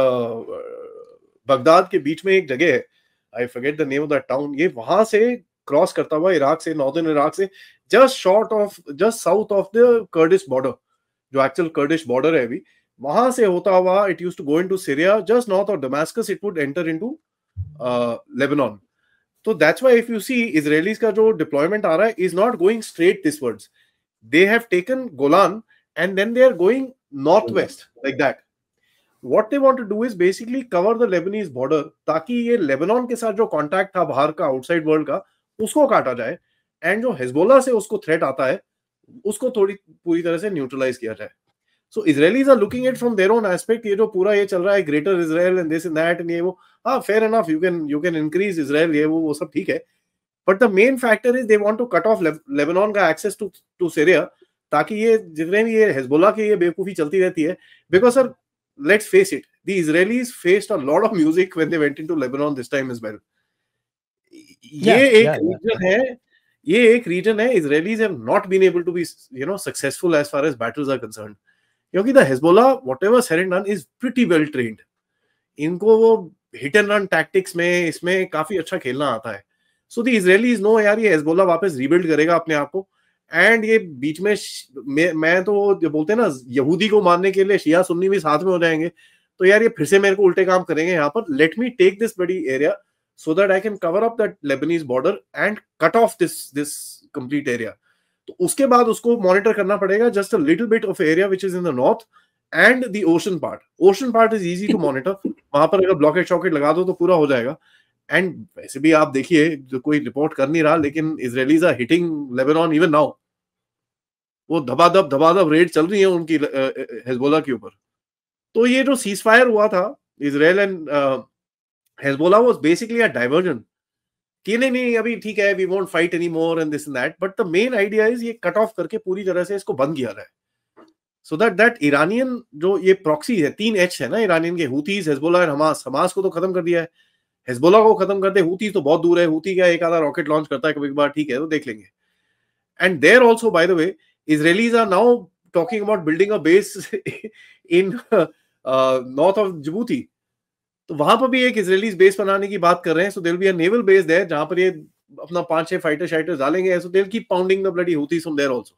बगदाद के बीच में एक जगह है, I forget the name of that town, ये वहां से क्रॉस करता हुआ इराक से, नॉर्दर्न इराक से just south of the Kurdish border, जो एक्चुअल कर्डिश बॉर्डर है अभी, वहां से होता हुआ it used to go into Syria, just north of Damascus it would enter into Lebanon. तो that's why if you see Israelis का जो डिप्लॉयमेंट आ रहा है is not going straight दिसवर्ड्स, they have taken Golan and then they are going north west like that. What they want to do is basically cover the Lebanese border, ताकि ये लेबनान के साथ जो कॉन्टैक्ट था बाहर का, आउटसाइड वर्ल्ड का, उसको काटा जाए, एंड जो हिजबुल्लाह से उसको थ्रेट आता है उसको थोड़ी पूरी तरह से न्यूट्रलाइज किया जाए. So Israelis are looking at from their own aspect. ये जो पूरा ये चल रहा है greater Israel and this and that एंड ये वो, हाँ fair enough, you can increase Israel, ये वो सब ठीक है, but the main factor is they want to cut off Lebanon का एक्सेस टू सीरिया, ताकि ये जितने भी ये हिजबुल्लाह की ये बेवकूफी चलती रहती है. Because sir let's face it, the Israelis faced a lot of music when they went into Lebanon this time as well. ये एक रीजन है Israelis have not been able to be, successful as far as battles are concerned, क्योंकि the Hezbollah, whatever said and done, is pretty well trained. इनको वो hit and run tactics में इसमें काफी अच्छा खेलना आता है. So the Israelis know यार ये Hezbollah वापस rebuild करेगा अपने आप को, एंड ये बीच में मैं तो जो बोलते हैं ना, यहूदी को मारने के लिए शिया सुन्नी भी साथ में हो जाएंगे, तो यार ये फिर से मेरे को उल्टे काम करेंगे यहाँ पर. लेट मी टेक दिस बड़ी area so that I can cover up that Lebanese border and cut off this complete area. तो उसके बाद उसको मॉनिटर करना पड़ेगा, just a little bit of area which is in the north and the ocean part is easy to monitor. वहां पर अगर ब्लॉकेट शॉकेट लगा दो तो पूरा हो जाएगा. एंड वैसे भी आप देखिए, जो कोई रिपोर्ट कर नहीं रहा, लेकिन Israelis are hitting Lebanon even now. वो धबाधब रेड चल रही है उनकी हिजबुल्लाह के ऊपर. तो ये जो सीज फायर हुआ था Israel and Hezbollah was basically a diversion कि नहीं अभी ठीक है, we won't fight any more and this and that, but the main idea is ये कट ऑफ करके पूरी तरह से इसको बंद किया जाए, सो दैट ईरानियन जो ये प्रॉक्सी है, 3H है ना ईरानियन के, हूथीज, हिजबुल्लाह एंड हमास को तो खत्म कर दिया है, हिजबुल्लाह को खत्म कर दे, हूथी तो बहुत दूर है, हूथी क्या एक आधा रॉकेट लॉन्च करता है कभी कभार, ठीक है तो देख लेंगे. And there also by the way Israelis are now talking about building a base in north of Djibouti. तो वहां पर भी एक Israelis base बनाने की बात कर रहे हैं. So there will be a naval base there जहां पर ये अपना 5-6 फाइटर्स डालेंगे. So they'll keep pounding the bloody Houthis from there also.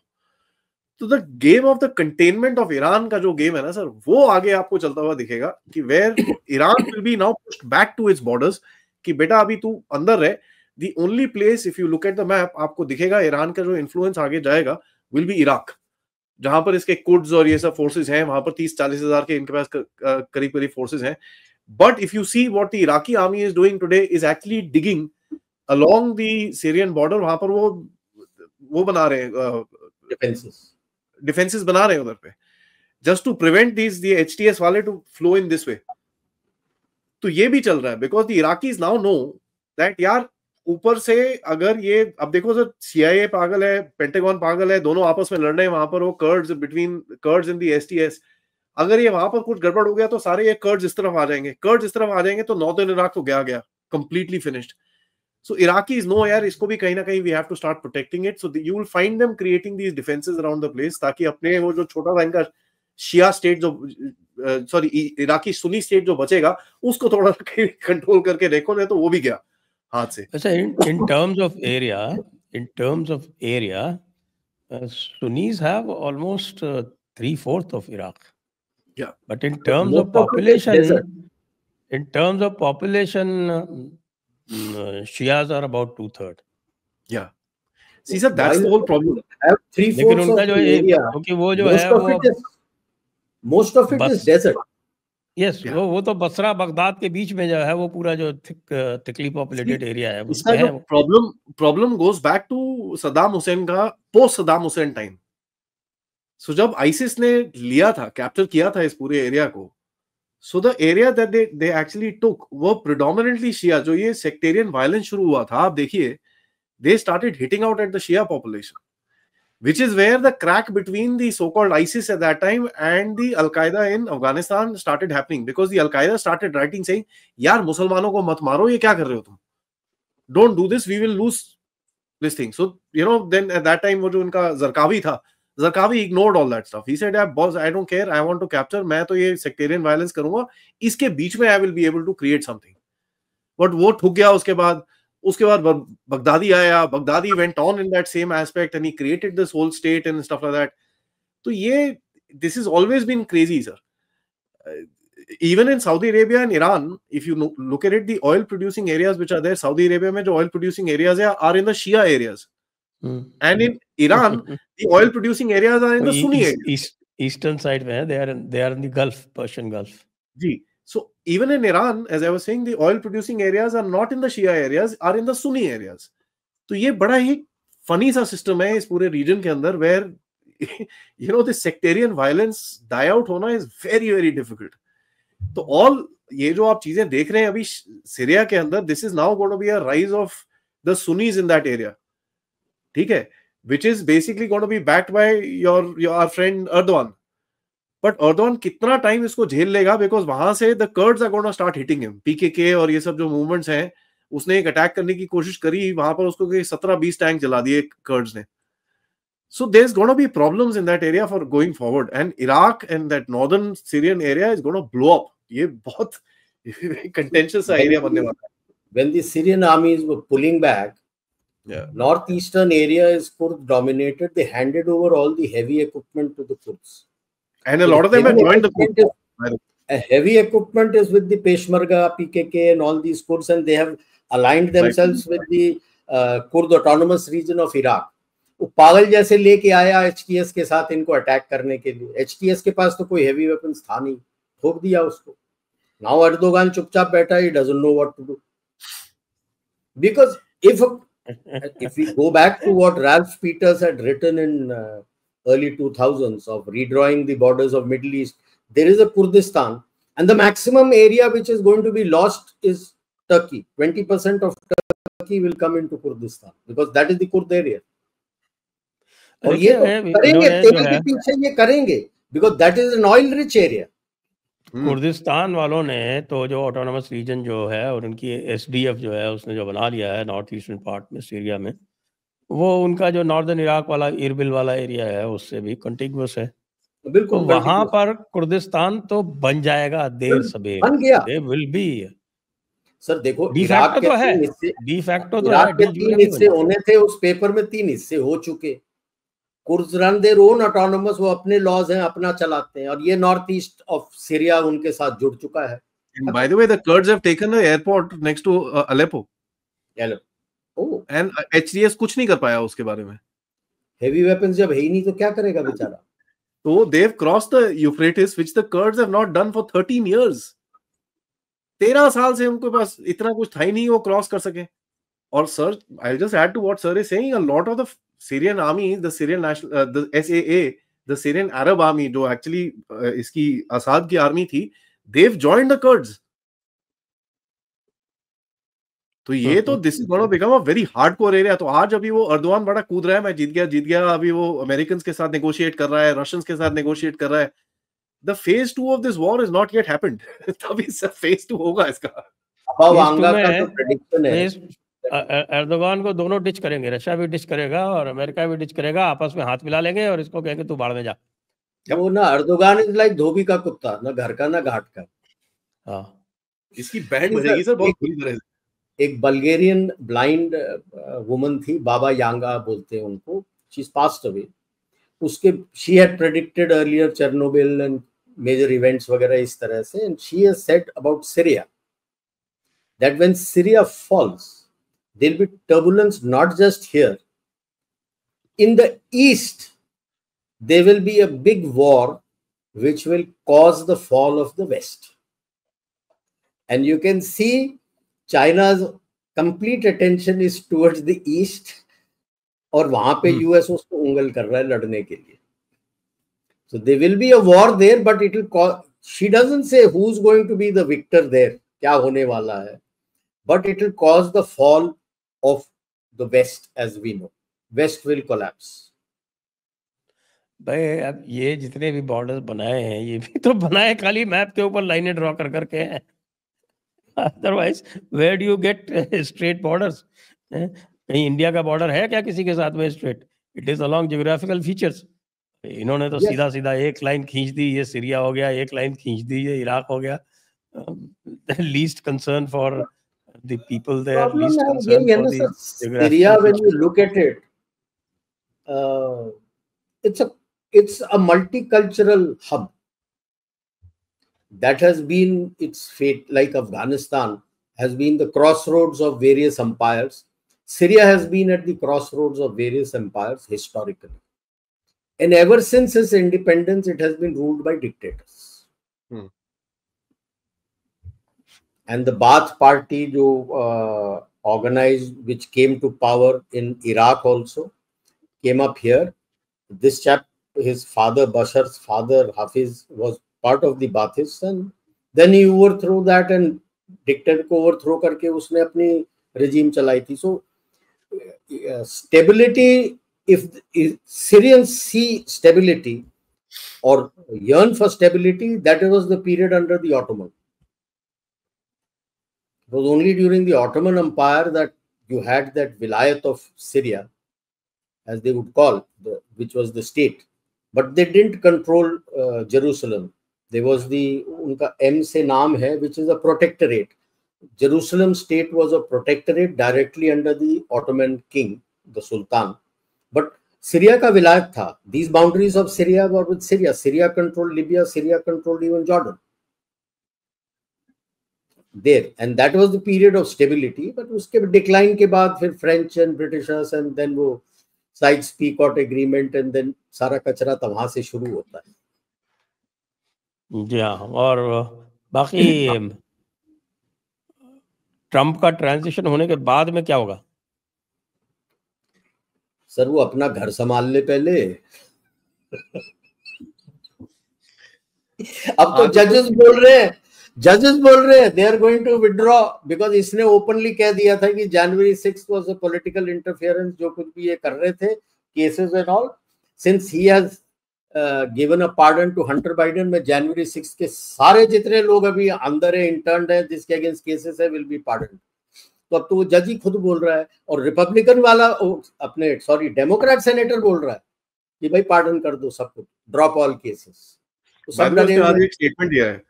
तो the game of the containment of Iran का जो गेम है ना सर, वो आगे आपको चलता हुआ दिखेगा कि where Iran will be now pushed back to its borders, कि बेटा अभी तू अंदर रह. The only place, if you look at the map, आपको दिखेगा ईरान का जो इन्फ्लुएंस आगे जाएगा will be Iraq, जहां पर इसके कुर्ड्स और ये सब फोर्सेस हैं, वहां पर 30-40 हजार के इनके पास करीब फोर्सेस हैं. But if you see what the Iraqi army is doing today is actually digging along the Syrian border. वहां पर वो बना रहे हैं डिफेंसेस बना रहे हैं उधर पे, just to prevent this the HTS वाले to flow in this way. तो ये भी चल रहा है because the Iraqis now know that यार ऊपर से अगर ये, अब देखो सर, CIA पागल है, पेंटागन पागल है, दोनों आपस में लड़ रहे हैं वहां पर, वो कर्ड्स बिटवीन कर्ड्स इन दी STS. अगर ये वहां पर कुछ गड़बड़ हो गया तो सारे ये कर्ड्स इस तरफ आ जाएंगे, तो नॉर्दर्न इराक तो गया completely finished. So Iraqis know यार, इसको भी कहीं ना कहीं we have to start protecting it. So you will find them creating these defences around the place, ताकि अपने वो जो छोटा सा इनका शिया स्टेट जो इराकी सुन्नी स्टेट जो बचेगा उसको थोड़ा कंट्रोल करके देखो, नहीं तो वो भी गया हाथ से. अच्छा, in terms of area, Sunnis have almost 3/4 of Iraq. Yeah, but in terms of population, Shias are about 2/3. Yeah, see sir, that's the whole problem. Have 3/4 उनका जो है, क्योंकि वो जो है वो most of it is desert. Yes, वो तो बसरा बगदाद के बीच में जो है वो पूरा जो थिकली पॉपुलेटेड एरिया है. इसका जो problem goes back to Saddam Hussein का, post Saddam Hussein time. So जब आईसिस ने लिया था, कैप्चर किया था इस पूरे एरिया को, so the area that they actually took वो प्रिडोमिनेंटली शिया, जो ये सेक्टेरियन वायलेंस शुरू हुआ था, आप देखिए, they started hitting out at the Shia population, which is where the crack between the so-called ISIS at that time and the Al-Qaeda in Afghanistan started happening, because the Al-Qaeda started writing saying, यार मुसलमानों को मत मारो, ये क्या कर रहे हो तुम, don't do this, we will lose this thing. So you know, then at that time वो जो उनका Zarqawi था, Zarqawi ignored all that stuff. He said, yeah, boss, I don't care, I want to capture, मैं तो ये sectarian violence करूंगा, इसके बीच में I will be able to create something. But वो ठुक गया उसके बाद बगदादी आया, Baghdadi went on in that same aspect and he created this whole state and stuff like that. तो ये, this has always been crazy, sir. Even in Saudi Arabia and Iran, if you look at it, the oil producing areas which are there, Saudi Arabia में जो oil producing areas are in the Shia areas. And in Iran, the oil producing areas are in the Sunni areas. Eastern side में they are in the Gulf, Persian Gulf. Ji. So even in Iran, as I was saying, the oil producing areas are not in the Shia areas, are in the Sunni areas. तो ये बड़ा ही funny सा system है इस पूरे region के अंदर, where you know, the sectarian violence die out होना is very very difficult. तो all ये जो आप चीजें देख रहे हैं अभी सीरिया के अंदर, this is now going to be a rise of the Sunnis in that area, ठीक है, which is basically going to be backed by your friend Erdogan. But Erdogan कितना टाइम इसको झेल लेगा, बिकॉज वहां से the Kurds are going to start hitting him. PKK और ये सब जो मूवमेंट्स हैं, उसने एक अटैक करने की कोशिश करी, वहां पर उसको 17-20 टैंक जला दिए Kurds ने. So there's going to be problems in that area for going forward, and Iraq and that northern Syrian area is going to blow up. ये बहुत contentious area बनने वाला है. When the Syrian armies were pulling back, northeastern area is Kurd dominated. They handed over all the heavy equipment to the Kurds. And a lot of them have joined the Kurds. A heavy equipment is with the Peshmerga, PKK and all these Kurds, and they have aligned themselves with the Kurd autonomous region of Iraq. वो पागल जैसे लेके आया HTS के साथ इनको अटैक करने के लिए. HTS के पास तो कोई हेवी वेपन्स था नहीं, ठोक दिया उसको. Now Erdogan चुपचाप बैठा, he doesn't know what to do. Because if we go back to what Ralph Peters had written in early 2000s of redrawing the borders of Middle East, there is a Kurdistan, and the maximum area which is going to be lost is Turkey. 20% of Turkey will come into Kurdistan because that is the Kurd area. और ये करेंगे, तेल के पीछे ये करेंगे, because that is an oil rich area. Kurdistan वालों ने तो जो ऑटोनोमस रीजन जो है और उनकी SDF जो है उसने जो बना लिया है नॉर्थ ईस्टर्न पार्ट में सीरिया में, वो उनका जो नॉर्दर्न इराक वाला इरबिल वाला एरिया है उससे भी कंटिग्यूअस है. बिल्कुल, तो वहां पर कुर्दिस्तान तो बन जाएगा देर सबेर, बन गया. They will be. सर देखो, इराक तो है, डी फैक्टो तो है, 3 हिस्से होने थे उस पेपर में, 3 हिस्से हो चुके. Kurds run their own autonomous, वो अपने लॉज हैं, अपना चलाते हैं, और ये नॉर्थ ईस्ट ऑफ सीरिया उनके साथ जुड़ चुका है. And by the way, the Kurds have taken the airport next to Aleppo. Oh. And HTS कुछ नहीं कर पाया उसके बारे में. हेवी वेपन्स जब है ही नहीं तो क्या करेगा बेचारा. So they've crossed the Euphrates, which the Kurds have not done for 13 years. 13 साल से उनके पास इतना कुछ था ही नहीं वो क्रॉस कर सके. और sir, I'll just add to what sir is saying, a lot of the Syrian army, the Syrian national, the SAA, the Syrian Arab army, जो actually इसकी असाद की आर्मी थी, they've joined the Kurds. तो ये तो this is going to become a very hardcore area. तो आज अभी वो अर्दोआन बड़ा कूद रहा है, मैं जीत गया, अभी वो अमेरिकन के साथ नेगोशिएट कर रहा है, रशियंस के साथ नेगोशिएट कर रहा है. The phase 2 of this war is not yet happened. तभी सर phase 2 होगा इसका. एर्दोगान को दोनों डिच करेंगे, रशिया भी डिच करेगा और अमेरिका भी डिच करेगा, आपस में हाथ मिला लेंगे और इसको कहेंगे तू बाढ़ में जा. वो ना एर्दोगान इज लाइक धोबी का कुत्ता, ना घर का ना घाट का. हाँ, इसकी बैंड बजेगी सर बहुत बुरी तरह से. एक बल्गेरियन ब्लाइंड वुमन थी, बाबा यांगा बोलते हैं उनको, शी इज पास्ड अवे. उसके she had predicted earlier Chernobyl and major events वगैरह इस तरह से, and she has said about Syria that when Syria falls there will be turbulence not just here. In the east, there will be a big war which will cause the fall of the West. And you can see China's complete attention is towards the east, और वहां पे US उसको उंगल कर रहा है लड़ने के लिए. So there will be a war there, but it will cause, she doesn't say who's going to be the victor there, क्या होने वाला है, but it will cause the fall of the West as we know. West will collapse. भाई अब ये जितने भी बॉर्डर्स बनाए हैं ये भी तो बनाए खाली मैप के ऊपर लाइनें ड्रॉ कर करके हैं. Otherwise where do you get straight borders? कहीं इंडिया का बॉर्डर है क्या किसी के साथ में straight? It is along geographical features. इन्होंने तो सीधा सीधा एक लाइन खींच दी, ये सीरिया हो गया, एक लाइन खींच दी, ये इराक हो गया. Least concern for the people there, least concern for the Syria. When you look at it, it's a multicultural hub that has been its fate. Like Afghanistan has been the crossroads of various empires. Syria has been at the crossroads of various empires historically, and ever since its independence it has been ruled by dictators. And the Baath party jo organized, which came to power in Iraq also, came up here. This chap, his father, Bashar's father, Hafiz, was part of the Baathists, and then he overthrew that and dictator को overthrow करके उसने अपनी regime चलाई थी. So stability, if Syrians see stability or yearn for stability, that was the period under the Ottoman. It was only during the Ottoman Empire that you had that Vilayat of Syria, as they would call, which was the state. But they didn't control Jerusalem. There was the, unka M se naam hai, which is a protectorate. Jerusalem state was a protectorate directly under the Ottoman king, the Sultan. But Syria ka vilayat tha. These boundaries of Syria were with Syria. Syria controlled Libya. Syria controlled even Jordan. There, and that was the period of stability. But uske decline ke baad फिर French and Britishers, and then वो Sykes-Picot agreement, and then सारा कचरा तो वहां से शुरू होता है. जी हाँ. और बाकी ट्रम्प का ट्रांजिशन होने के बाद में क्या होगा? सर वो अपना घर संभाल ले पहले. अब तो जजेस बोल रहे हैं, they are going to withdraw, because इसने openly कह दिया था कि January 6th was a political interference. जो कुछ भी ये कर रहे थे, cases and all, since he has given a pardon to Hunter Biden, में January 6th के सारे जितने लोग अभी अंदर है, interned है, जिसके against cases है, will be pardoned. तो अब तो वो जज ही खुद बोल रहा है, और रिपब्लिकन वाला अपने डेमोक्रेट सेनेटर बोल रहा है कि भाई पार्डन कर दो सबको, ड्रॉप ऑल केसेस. तो सब ने आज एक स्टेटमेंट दिया है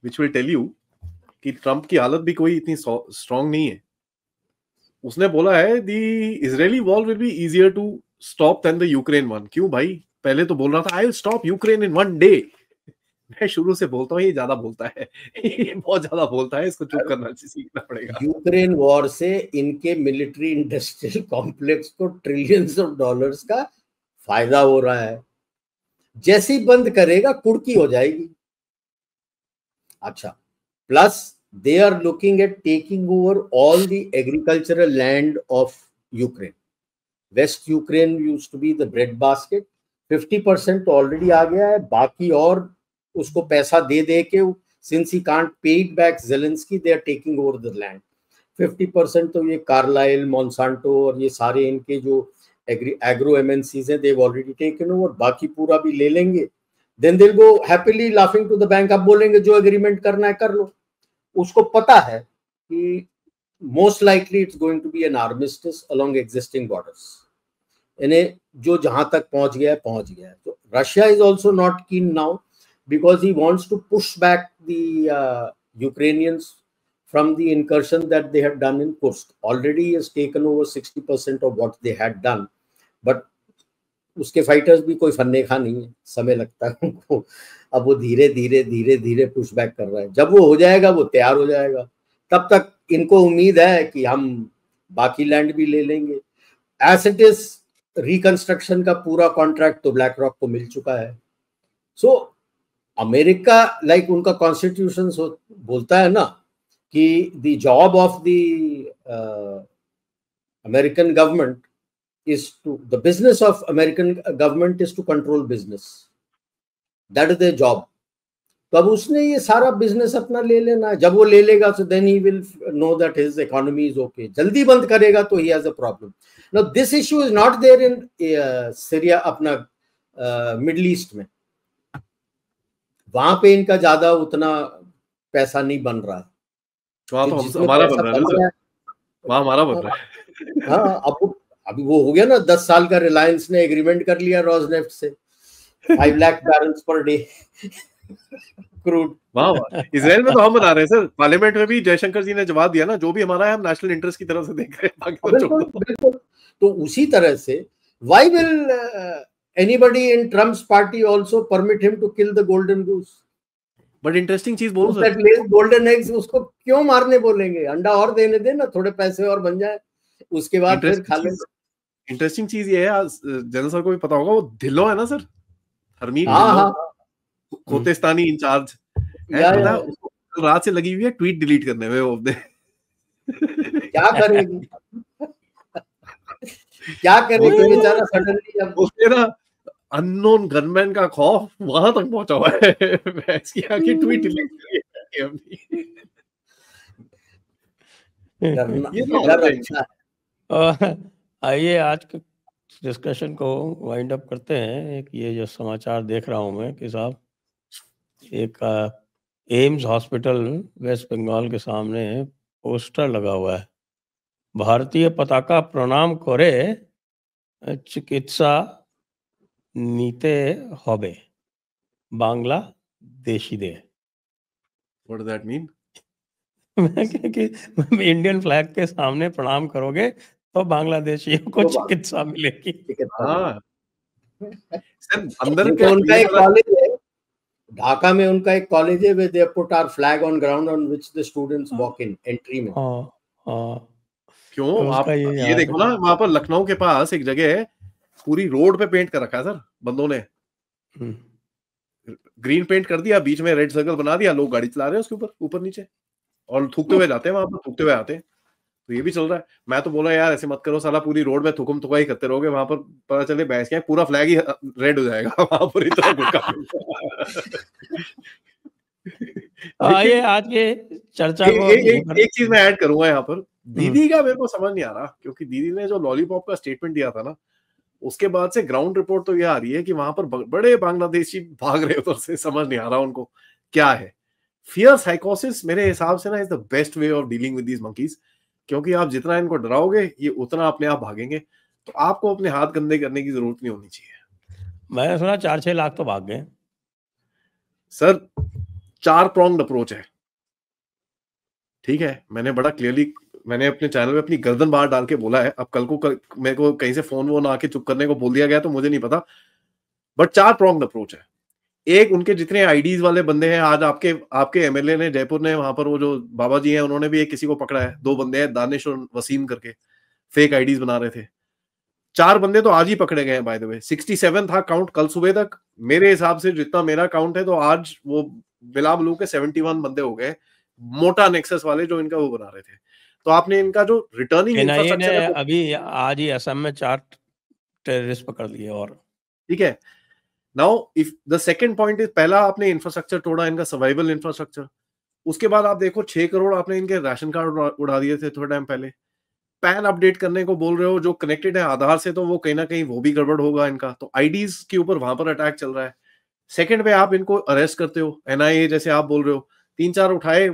which will tell you कि ट्रम्प की हालत भी कोई इतनी स्ट्रांग नहीं है. उसने बोला है the Israeli war will be easier to stop than the Ukraine one. क्यों भाई? पहले तो बोल रहा था I'll stop Ukraine in one day. मैं शुरू से बोलता हूँ ये ज्यादा बोलता है, ये बहुत ज्यादा बोलता है, इसको चुप करना सीखना पड़ेगा. यूक्रेन वॉर से इनके मिलिट्री इंडस्ट्रियल कॉम्प्लेक्स को ट्रिलियंस ऑफ डॉलर्स का फायदा हो रहा है. जैसे ही बंद करेगा कुड़की हो जाएगी. अच्छा, plus they are looking at taking over all the agricultural land of Ukraine. West Ukraine used to be the bread basket. 50% already आ गया है, बाकी और उसको पैसा दे दे के, since he can't pay it back Zelensky, they are taking over the land. 50% तो ये कार्लाइल, मॉन्सांटो और ये सारे इनके जो एग्रो MNCs हैं, they've already taken over. बाकी पूरा भी ले लेंगे. Then they'll go happily laughing to the bank. अब बोलेंगे जो एग्रीमेंट करना है कर लो. उसको पता है कि most likely it's going to be an armistice along existing borders. इन्हें जो जहां तक पहुंच गया है. तो Russia is also not keen now, because he wants to push back the Ukrainians from the incursion that they had done in Kursk. Already he has taken over 60% of what they had done, but उसके फाइटर्स भी कोई फन्ने खा नहीं है, समय लगता है उनको. अब वो धीरे धीरे पुश बैक कर रहा है. जब वो हो जाएगा, वो तैयार हो जाएगा, तब तक इनको उम्मीद है कि हम बाकी लैंड भी ले लेंगे. एज इट इज रिकंस्ट्रक्शन का पूरा कॉन्ट्रैक्ट तो ब्लैक रॉक को मिल चुका है. सो अमेरिका, लाइक उनका कॉन्स्टिट्यूशन बोलता है ना कि the job of the American government is to, the business of American government is to control business. That is the job. तो अब उसने ये सारा बिजनेस अपना ले लेना है, जब वो ले लेगा तो then he will know that his economy is okay. जल्दी बंद करेगा तो he has a problem. Now this issue is not there in Syria, अपना मिडिल ईस्ट में, वहां पे इनका ज्यादा उतना पैसा नहीं बन रहा है। वहां तो हमारा बन रहा है सर, वहां हमारा बन रहा है। हाँ, अब अभी वो हो गया ना, 10 साल का रिलायंस ने एग्रीमेंट कर लिया रोजनेफ्ट से 5 lakh barrels per day crude. वाह, इजराइल में तो हम बना रहे हैं सर, पार्लियामेंट में भी जयशंकर जी ने जवाब दिया ना, जो भी हमारा है हम नेशनल इंटरेस्ट की तरफ से देख रहे हैं। बिल्कुल बिल्कुल। तो उसी तरह से why will anybody in Trump's party also permit him to kill the golden goose? But interesting चीज बोलूं सर, गोल्डन एग्स उसको क्यों मारने बोलेंगे? अंडा और देने दे ना, थोड़े पैसे और बन जाए, उसके बाद फिर खा ले। इंटरेस्टिंग चीज ये है, जनरल सर को भी पता होगा, वो ढिल्लो है ना सर, हरमीत खोतेस्तानी इंचार्ज, रात से लगी हुई है ट्वीट डिलीट करने में। वो क्या करेगी क्या करेगी बेचारा? सडनली अब उसने ना अननोन गनमैन का खौफ वहां तक पहुंचा हुआ है, की ट्वीट डिलीट करी अपनी। आइए आज के डिस्कशन को वाइंड अप करते हैं। एक ये जो समाचार देख रहा हूं मैं कि साहब, एक एम्स हॉस्पिटल वेस्ट बंगाल के सामने पोस्टर लगा हुआ है, भारतीय पताका प्रणाम करे चिकित्सा नीते होबे बांग्लादेशी दे। What does that mean? कि इंडियन फ्लैग के सामने प्रणाम करोगे तो बांग्लादेशियों को चिकित्सा मिलेगी। हाँ सर, अंदर के उनका एक कॉलेज है ढाका में, उनका एक कॉलेज है where they put our flag on ground on which the students walk in entry में। क्यों तो आप ये देखो ना, वहां पर लखनऊ के पास एक जगह है, पूरी रोड पे पेंट कर रखा है सर बंदों ने, ग्रीन पेंट कर दिया, बीच में रेड सर्कल बना दिया, लोग गाड़ी चला रहे हैं उसके ऊपर ऊपर नीचे, और थूकते हुए जाते हैं, वहां पर थूकते हुए आते हैं। तो ये भी चल रहा है। मैं तो बोला यार ऐसे मत करो साला, पूरी रोड में थुकम थुकाई करते रहोगे, वहां पर पता चले बहस क्या, पूरा फ्लैग ही रेड हो जाएगा वहां पर, इतना गुटका। आइए आज के चर्चा को एक चीज मैं ऐड करूंगा यहाँ पर, दीदी का मेरे को समझ नहीं आ रहा, क्योंकि दीदी ने जो लॉलीपॉप का स्टेटमेंट दिया था ना, उसके बाद से ग्राउंड रिपोर्ट तो ये आ रही है कि वहां पर बड़े बांग्लादेशी भाग रहे उधर से, समझ नहीं आ रहा उनको क्या है। फियर साइकोसिस मेरे हिसाब से ना is the best way of dealing with these monkeys, क्योंकि आप जितना इनको डराओगे ये उतना अपने आप भागेंगे, तो आपको अपने हाथ गंदे करने की जरूरत नहीं होनी चाहिए। मैंने सुना 4-6 लाख तो भाग गए सर। 4 pronged अप्रोच है, ठीक है, मैंने बड़ा क्लियरली मैंने अपने चैनल में अपनी गर्दन बाहर डाल के बोला है। अब कल को मेरे को कहीं से फोन वोन आके चुप करने को बोल दिया गया तो मुझे नहीं पता, बट 4 pronged अप्रोच है। एक, उनके जितने आईडीज वाले बंदे हैं, आज आपके एमएलए ने जयपुर ने, वहां पर वो जो बाबा जी हैं उन्होंने भी एक किसी को पकड़ा है, 2 बंदे हैं दानिश और वसीम करके, फेक आईडीज बना रहे थे। 4 बंदे तो आज ही पकड़े गए हैं बाय द वे। 67 था काउंट कल सुबह तक, मेरे हिसाब से जितना मेरा काउंट है, तो आज वो बिला बलू के 71 बंदे हो गए, मोटा नेक्सस वाले जो इनका वो बना रहे थे। तो आपने इनका जो रिटर्निंग इंफ्रास्ट्रक्चर है, अभी आज ही असम में 4 टेररिस्ट पकड़ लिए। और ठीक है, now if the second point is, पहला आपने इंफ्रास्ट्रक्चर तोड़ा, इनका सर्वाइवल इंफ्रास्ट्रक्चर। उसके बाद आप देखो 6 करोड़ आपने इनके राशन कार्ड उड़ा दिए थे थोड़े टाइम पहले। पैन अपडेट करने को बोल रहे हो, जो कनेक्टेड है आधार से, तो वो कहीं ना कहीं वो भी गड़बड़ होगा इनका, तो आईडीज के ऊपर वहां पर अटैक चल रहा है। सेकंड पे आप इनको अरेस्ट करते हो, एनआईए जैसे आप बोल रहे हो, 3-4 उठाए,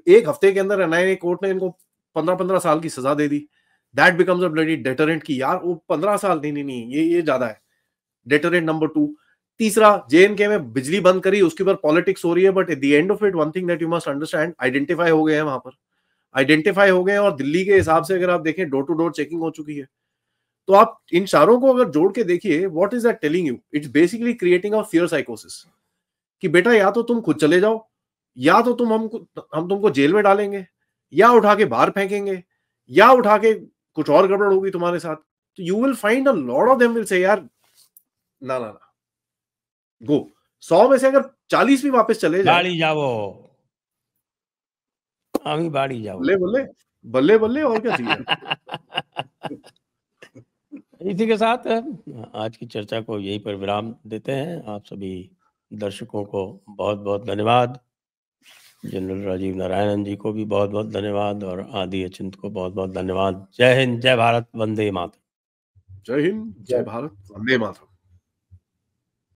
एक हफ्ते के अंदर एनआईए कोर्ट ने इनको 15-15 साल की सजा दे दी। That becomes a bloody deterrent की यार, वो 15 साल नहीं, ये ज्यादा है। Deterrent number 2। तीसरा, जेएनके में बिजली बंद करी, उसके ऊपर पॉलिटिक्स हो रही है, but at the end of it one thing that you must understand, identify हो गए हैं वहां पर, आइडेंटिफाई हो गए, और दिल्ली के हिसाब से अगर आप देखें डोर टू डोर चेकिंग हो चुकी है। तो आप इन चारों को अगर जोड़ के देखिए, what is that telling you? It's basically creating a fear साइकोसिस कि बेटा या तो तुम खुद चले जाओ, या तो हम तुमको जेल में डालेंगे, या उठा के बाहर फेंकेंगे, या उठा के कुछ और गड़बड़ होगी तुम्हारे साथ। तो you will find a lot of them will say यार ना गो। 100 में से अगर 40 भी वापस चले जाए, बाड़ी जाओ, हम बाड़ी जाओ, बल्ले बल्ले और क्या चाहिए। इसी के साथ आज की चर्चा को यहीं पर विराम देते हैं। आप सभी दर्शकों को बहुत बहुत धन्यवाद। जनरल राजीव नारायणन जी को भी बहुत बहुत धन्यवाद और आदि अचिंत को बहुत बहुत धन्यवाद। जय हिंद, जय भारत, वंदे मातरम। जय हिंद, जय भारत, वंदे मातरम।